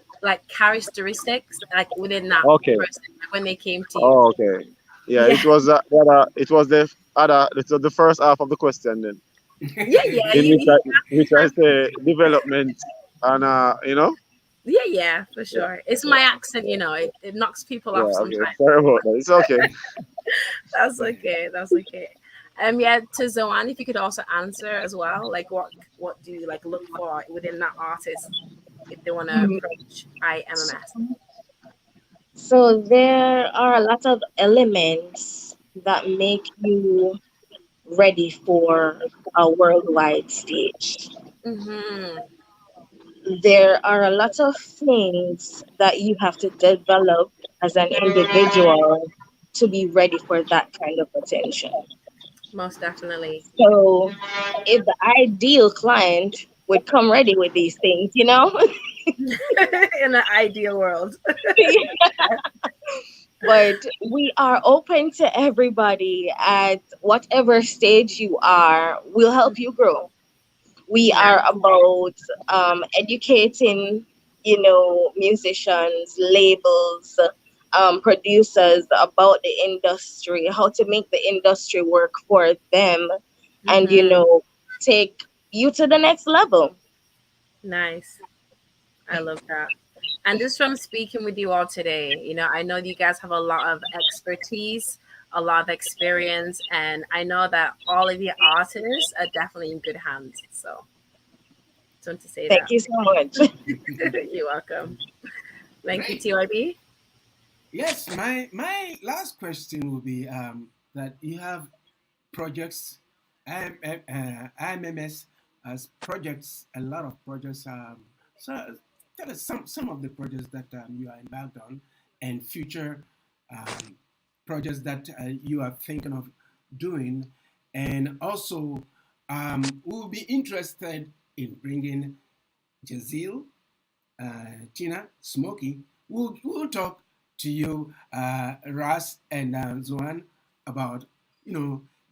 Speaker 1: characteristics like within that
Speaker 7: Okay.
Speaker 1: person like when they came to you.
Speaker 7: Oh, okay. Yeah,
Speaker 1: Yeah.
Speaker 7: it was the other, it was the first half of the question then,
Speaker 1: Yeah, yeah.
Speaker 7: in
Speaker 1: You
Speaker 7: which I say development and
Speaker 1: yeah, yeah, for
Speaker 7: yeah,
Speaker 1: sure. It's
Speaker 7: yeah,
Speaker 1: my accent, it knocks people
Speaker 7: yeah.
Speaker 1: off
Speaker 7: Okay,
Speaker 1: sometimes.
Speaker 7: sorry about that. It's okay.
Speaker 1: That's okay. That's okay. Yeah, to Zoanne, if you could also answer as well, like what do you like look for within that artist if they want to
Speaker 6: Mm.
Speaker 1: approach IMMS?
Speaker 6: So there are a lot of elements that make you ready for a worldwide stage.
Speaker 1: Mm-hmm.
Speaker 6: There are a lot of things that you have to develop as an individual to be ready for that kind of attention.
Speaker 1: Most definitely.
Speaker 6: So if the ideal client would come ready with these things,
Speaker 1: In an ideal world.
Speaker 6: but we are open to everybody at whatever stage you are. We'll help you grow. We are
Speaker 1: Nice.
Speaker 6: about educating, musicians, labels, producers about the industry, how to make the industry work for them, and
Speaker 1: Mm-hmm.
Speaker 6: take you to the next level.
Speaker 1: Nice. I love that. And just from speaking with you all today, I know that you guys have a lot of expertise, a lot of experience, and I know that all of your artists are definitely in good hands. So, just want to say
Speaker 6: Thank
Speaker 1: that.
Speaker 6: you so much.
Speaker 1: You're welcome. Thank you, TYB.
Speaker 4: Yes, my last question will be that you have projects, IMMS has projects, a lot of projects. So tell us some of the projects that you are embarked on and future um, projects that you are thinking of doing. And also, we'll be interested in bringing Jazil, Tina, Smokey. We'll talk to you, Ras and Zoann, about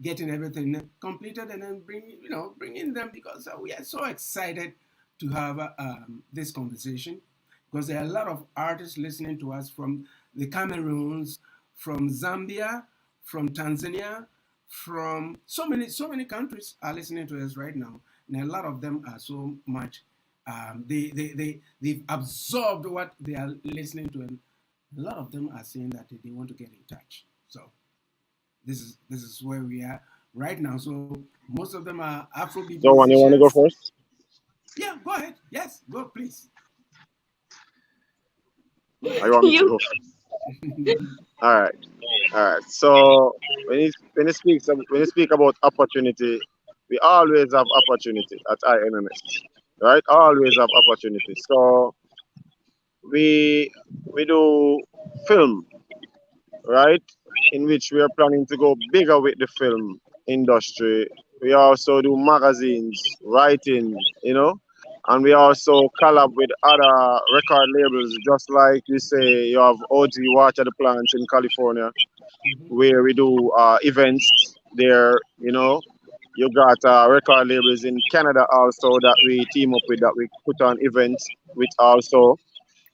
Speaker 4: getting everything completed and then bringing them because we are so excited to have this conversation because there are a lot of artists listening to us from the Cameroons, from Zambia, from Tanzania, from so many countries are listening to us right now, and a lot of them are so much they've absorbed what they are listening to, and a lot of them are saying that they want to get in touch. So this is where we are right now. So most of them are Afrobeat
Speaker 7: Zoann, you want to go
Speaker 4: musicians.
Speaker 7: first?
Speaker 4: Yeah, go ahead. Yes, go please. Go
Speaker 7: Or you
Speaker 4: ahead.
Speaker 7: want me to
Speaker 6: You
Speaker 7: go first? All right. All right. So when you speak about opportunity, we always have opportunity at IMMS, right? Always have opportunity. So we we do film, right? In which we are planning to go bigger with the film industry. We also do magazines, writing, and we also collab with other record labels, just like you say, you have OG Watch at the Plants in California,
Speaker 4: Mhm.
Speaker 7: where we do events there, You got record labels in Canada also that we team up with, that we put on events with also.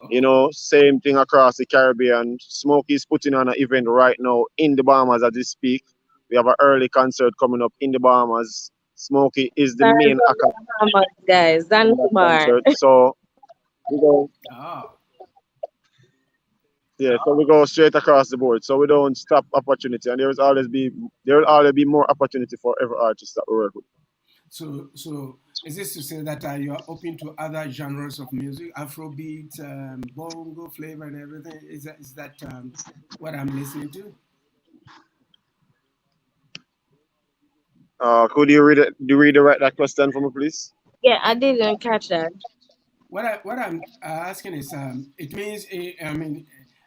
Speaker 4: Oh,
Speaker 7: Same thing across the Caribbean. Smokey is putting on an event right now in the Bahamas as we speak. We have an early concert coming up in the Bahamas. Smokey is the
Speaker 6: guys
Speaker 7: main
Speaker 6: on
Speaker 7: actor
Speaker 6: the Bahamas, guys,
Speaker 7: in that
Speaker 6: Zanzibar.
Speaker 7: concert. So we go,
Speaker 4: ah,
Speaker 7: yeah, so we
Speaker 4: oh.
Speaker 7: go straight across the board. So we don't stop opportunity, and there will always be more opportunity for every artist that we work with.
Speaker 4: So is this to say that you are open to other genres of music, Afrobeat, bongo flavor, and everything? Is that what I'm listening to?
Speaker 7: Could you read it? Do you redirect that question for me, please?
Speaker 6: Yeah, I didn't catch that.
Speaker 4: What I'm asking is, it means, I mean,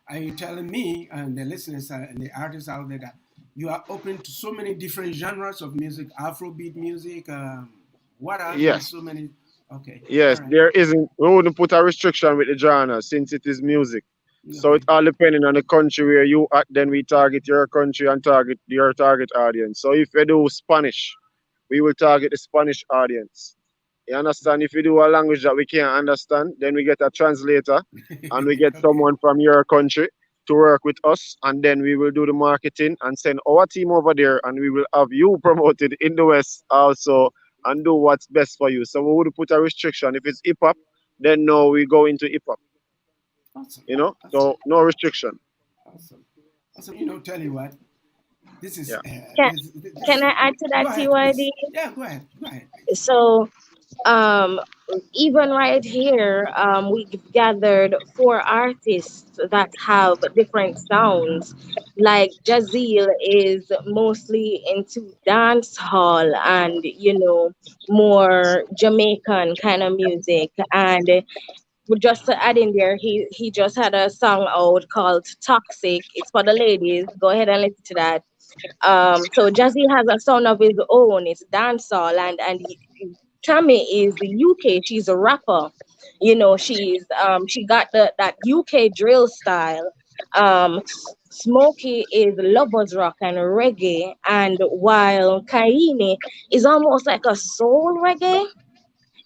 Speaker 4: are you telling me and the listeners and the artists out there that you are open to so many different genres of music, Afrobeat music, what have you,
Speaker 7: Yes.
Speaker 4: so many? Okay, all
Speaker 7: Yes,
Speaker 4: right,
Speaker 7: there isn't. We wouldn't put a restriction with the genre since it is music. So it
Speaker 4: okay,
Speaker 7: all depending on the country where you at. Then we target your country and target your target audience. So if you do Spanish, we will target the Spanish audience. You understand? If you do a language that we can't understand, then we get a translator and we get
Speaker 4: okay,
Speaker 7: someone from your country to work with us, and then we will do the marketing and send our team over there, and we will have you promoted in the West also and do what's best for you. So we would put a restriction. If it's hip hop, then no, we go into hip hop.
Speaker 4: awesome, awesome,
Speaker 7: So no restriction.
Speaker 4: awesome, awesome. Tell you what, this is
Speaker 7: Yeah.
Speaker 6: Can
Speaker 4: this.
Speaker 6: can I add to
Speaker 4: Go
Speaker 6: that,
Speaker 4: ahead, please.
Speaker 6: TYD?
Speaker 4: Yeah, go ahead, please.
Speaker 6: So, um, even right here, we've gathered four artists that have different sounds. Like Jazeel is mostly into dance hall and more Jamaican kind of music. And just to add in there, he just had a song out called Toxic. It's for the ladies. Go ahead and listen to that. So Jazzy has a sound of his own. It's dancehall, and Tammy is the UK. She's a rapper. She got that UK drill style. Smokey is lovers rock and reggae, and while Kaine is almost like a soul reggae.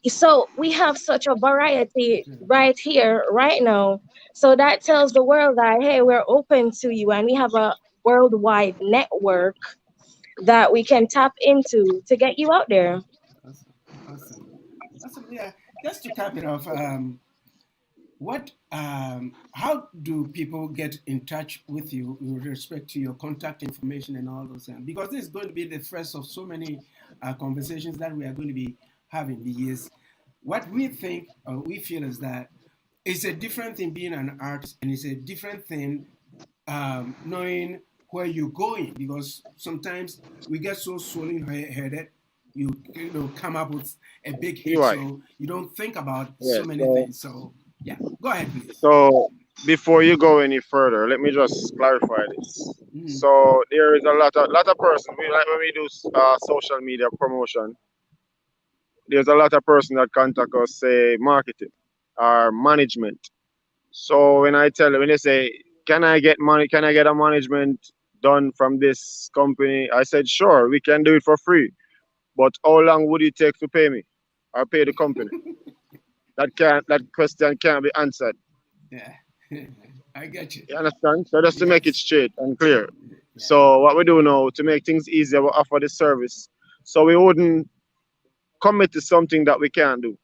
Speaker 6: So we have such a variety right here, right now. So that tells the world that hey, we're open to you, and we have a worldwide network that we can tap into to get you out there.
Speaker 4: Awesome, awesome, awesome. Yeah, just to cap it off, how do people get in touch with you with respect to your contact information and all those things? Because this is going to be the first of so many conversations that we are going to be having. Because what we think or we feel is that it's a different thing being an artist, and it's a different thing knowing where you're going, because sometimes we get so swollen headed, you know, come up with a big hit,
Speaker 7: HWY.
Speaker 4: so you don't think about
Speaker 7: Yeah.
Speaker 4: so many things. So yeah, go ahead, please.
Speaker 7: So before you go any further, let me just clarify this.
Speaker 4: Mm,
Speaker 7: So there is a lot of person. We like when we do social media promotion. There's a lot of person that contact us, say marketing or management. So when I tell them, when they say, "Can I get money? Can I get a management done from this company?" I said, "Sure, we can do it for free. But how long would it take to pay me or pay the company?" That question can't be answered.
Speaker 4: yeah, I get you.
Speaker 7: You understand? So just to make it
Speaker 4: Yes.
Speaker 7: straight and clear.
Speaker 4: Yeah.
Speaker 7: So what we do now to make things easier, we offer the service. So we wouldn't commit to something that we can't do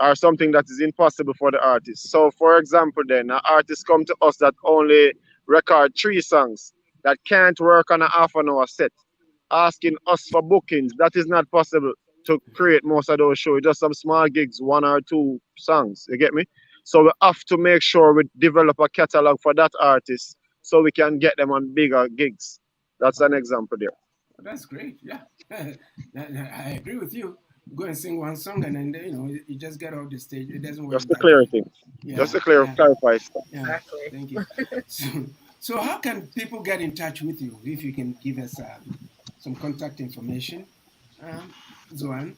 Speaker 7: or something that is impossible for the artist. So for example, then an artist come to us that only record 3 songs that can't work on a half an hour set, asking us for bookings. That is not possible to create most of those shows. Just some small gigs, 1 or 2 songs. You get me? So we have to make sure we develop a catalog for that artist so we can get them on bigger gigs. That's an example there.
Speaker 4: That's great. Yeah, I agree with you. Go and sing one song, and then you know you just get off the stage. It doesn't work
Speaker 7: Just to
Speaker 4: that
Speaker 7: clear
Speaker 4: way.
Speaker 7: things. Just
Speaker 4: Yeah,
Speaker 7: to clear
Speaker 4: yeah,
Speaker 7: clarify stuff.
Speaker 4: yeah.
Speaker 1: Exactly.
Speaker 4: Thank you. So, so how can people get in touch with you? If you can give us some contact information, um, Zoann.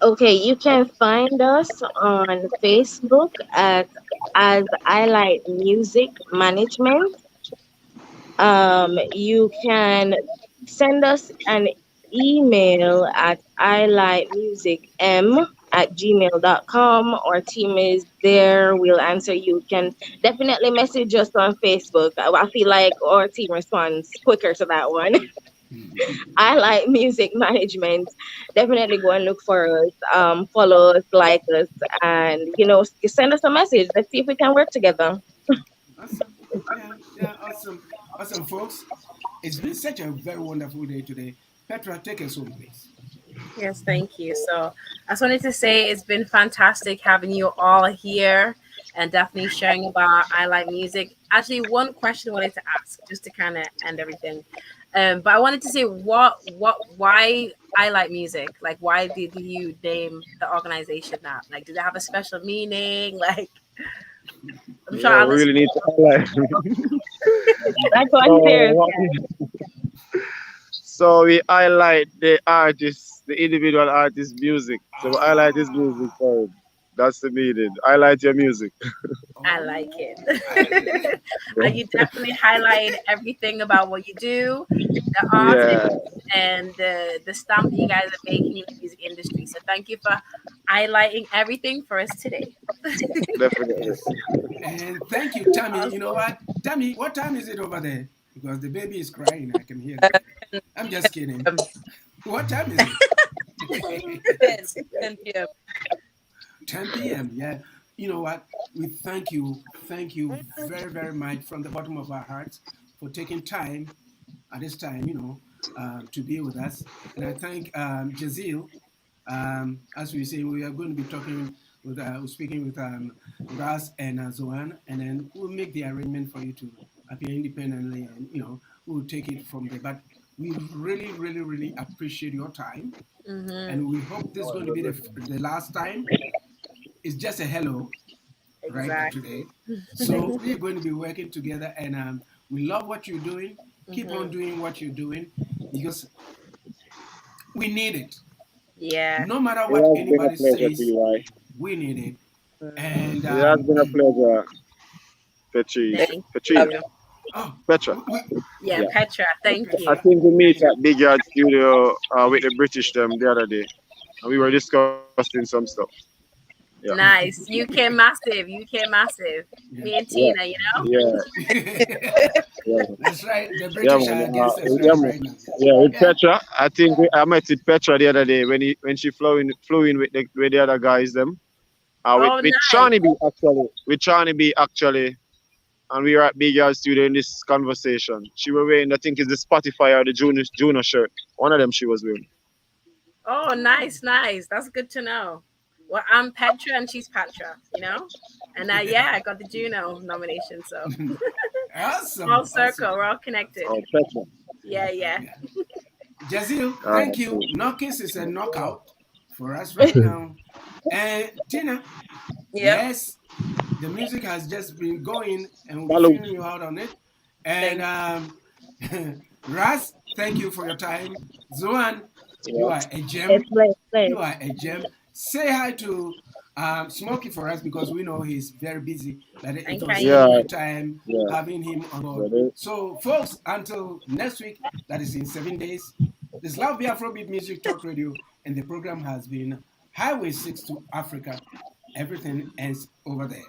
Speaker 6: Okay, you can find us on Facebook at as I Like Music Management. You can send us an email at ilightmusicm@gmail.com. Our team is there. We'll answer. You can definitely message us on Facebook. I feel like our team responds quicker to that one. I like music management. Definitely go and look for us, follow us, like us, and send us a message. Let's see if we can work together.
Speaker 4: Awesome. Yeah, yeah, awesome. Awesome, folks. It's been such a very wonderful day today. Petra, take us home, please.
Speaker 1: Yes, thank you. So I just wanted to say it's been fantastic having you all here and definitely sharing about I like music. Actually, one question I wanted to ask just to kind of end everything. But I wanted to say why I like music? Like, why did you name the organization that? Like, did it have a special meaning? Like, I'm sure
Speaker 7: Yeah,
Speaker 1: our
Speaker 7: we really
Speaker 1: listeners
Speaker 7: need to highlight.
Speaker 6: That's one
Speaker 7: So,
Speaker 6: serious.
Speaker 7: so we highlight the artist, the individual artist music. So we highlight his music
Speaker 4: Ah,
Speaker 7: for him. That's the meaning. Highlight your music.
Speaker 1: I like
Speaker 4: I,
Speaker 1: it. And you definitely highlight everything about what you do, the artist,
Speaker 7: Yeah,
Speaker 1: and the stamp that you guys are making in the music industry. So thank you for highlighting everything for us today.
Speaker 7: definitely.
Speaker 4: yes. And thank you, Tammy. You know
Speaker 1: Awesome.
Speaker 4: what? Tammy, what time is it over there? Because the baby is crying. I can hear the baby. I'm just kidding. What time is it?
Speaker 3: 10, 10 p.m.
Speaker 4: 10 p.m. Yeah. You know what? We thank you very, very much from the bottom of our hearts for taking time at this time, you know, to be with us. And I thank Jazeel. As we say, we are going to be talking with, speaking with us and Zoann, and then we'll make the arrangement for you to appear independently, and you know, we'll take it from there. But we really, really, really appreciate your time,
Speaker 1: Mm-hmm.
Speaker 4: and we hope this is going to be the last time. It's just a hello, right,
Speaker 1: Exactly.
Speaker 4: today. So we're going to be working together, and we love what you're doing. Keep on
Speaker 1: Mm-hmm.
Speaker 4: doing what you're doing because we need it.
Speaker 1: Yeah.
Speaker 4: No matter
Speaker 7: It
Speaker 4: what
Speaker 7: has been a
Speaker 4: anybody
Speaker 7: pleasure to
Speaker 4: says,
Speaker 7: you, I.
Speaker 4: we need it. And
Speaker 7: It has been a pleasure, Petri.
Speaker 3: Thank
Speaker 1: Thank
Speaker 7: Petri.
Speaker 1: you.
Speaker 4: oh,
Speaker 7: Petra.
Speaker 1: Yeah,
Speaker 7: Yeah.
Speaker 1: Petra. Thank
Speaker 7: I
Speaker 1: you.
Speaker 4: Petra,
Speaker 7: think we meet
Speaker 4: yeah,
Speaker 7: at Big Yard Studio with the British them the other day. And we were discussing some stuff. Yeah.
Speaker 1: Nice. UK massive. UK massive.
Speaker 4: yeah.
Speaker 1: Me and
Speaker 7: Yeah.
Speaker 1: Tina, you know?
Speaker 7: Yeah. Yeah.
Speaker 4: That's right. The
Speaker 7: Yeah,
Speaker 4: British
Speaker 7: man.
Speaker 4: are against us
Speaker 7: Yeah,
Speaker 4: right,
Speaker 7: man.
Speaker 4: right now.
Speaker 7: Yeah, with
Speaker 4: Yeah.
Speaker 7: Petra. I think I met with Petra the other day when she flew in with the other guys them.
Speaker 1: Oh,
Speaker 7: With
Speaker 1: nice.
Speaker 7: Shawnee B actually. With Shawnee B actually. And we were at Big Yard Studio in this conversation. She was wearing, I think, it's the Spotify or the Juno shirt. One of them she was wearing.
Speaker 1: Oh, nice, nice. That's good to know. Well, I'm Petra and she's Patra, you know? And yeah, I got the Juno nomination. So
Speaker 4: Awesome.
Speaker 1: all circle,
Speaker 4: Awesome.
Speaker 1: we're all connected.
Speaker 7: Oh, Petra.
Speaker 1: Yeah, yeah.
Speaker 4: Yeah. Jazil,
Speaker 7: All right,
Speaker 4: thank you.
Speaker 7: cool.
Speaker 4: Knockings is a knockout for us right now. And Tina,
Speaker 3: Yep.
Speaker 4: yes, the music has just been going and we'll be
Speaker 7: Salute.
Speaker 4: feeling you out on it. And
Speaker 3: Thank
Speaker 4: Raz, thank you for your time. Zoann, you
Speaker 7: Yeah.
Speaker 4: are a
Speaker 6: It's
Speaker 4: gem.
Speaker 6: place.
Speaker 4: You are a gem. Say hi to Smokey for us because we know he's very busy, but it
Speaker 1: And
Speaker 4: was a
Speaker 7: Yeah.
Speaker 1: Kaimi.
Speaker 4: great time
Speaker 7: Yeah.
Speaker 4: having him on board.
Speaker 7: Brother.
Speaker 4: So, folks, until next week, that is in 7 days, this Love the Afrobeat Music Talk Radio, and the program has been Highway 6 to Africa. Everything ends over there.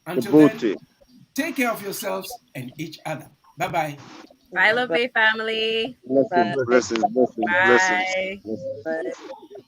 Speaker 7: The
Speaker 4: Until then,
Speaker 7: booty.
Speaker 4: take care of yourselves and each other. Bye bye.
Speaker 1: Bye,
Speaker 3: you.
Speaker 1: Love Bay family.
Speaker 7: Blessings,
Speaker 3: Bye.
Speaker 7: blessings, blessings, blessings,
Speaker 1: Bye.
Speaker 7: blessings.
Speaker 3: Bye.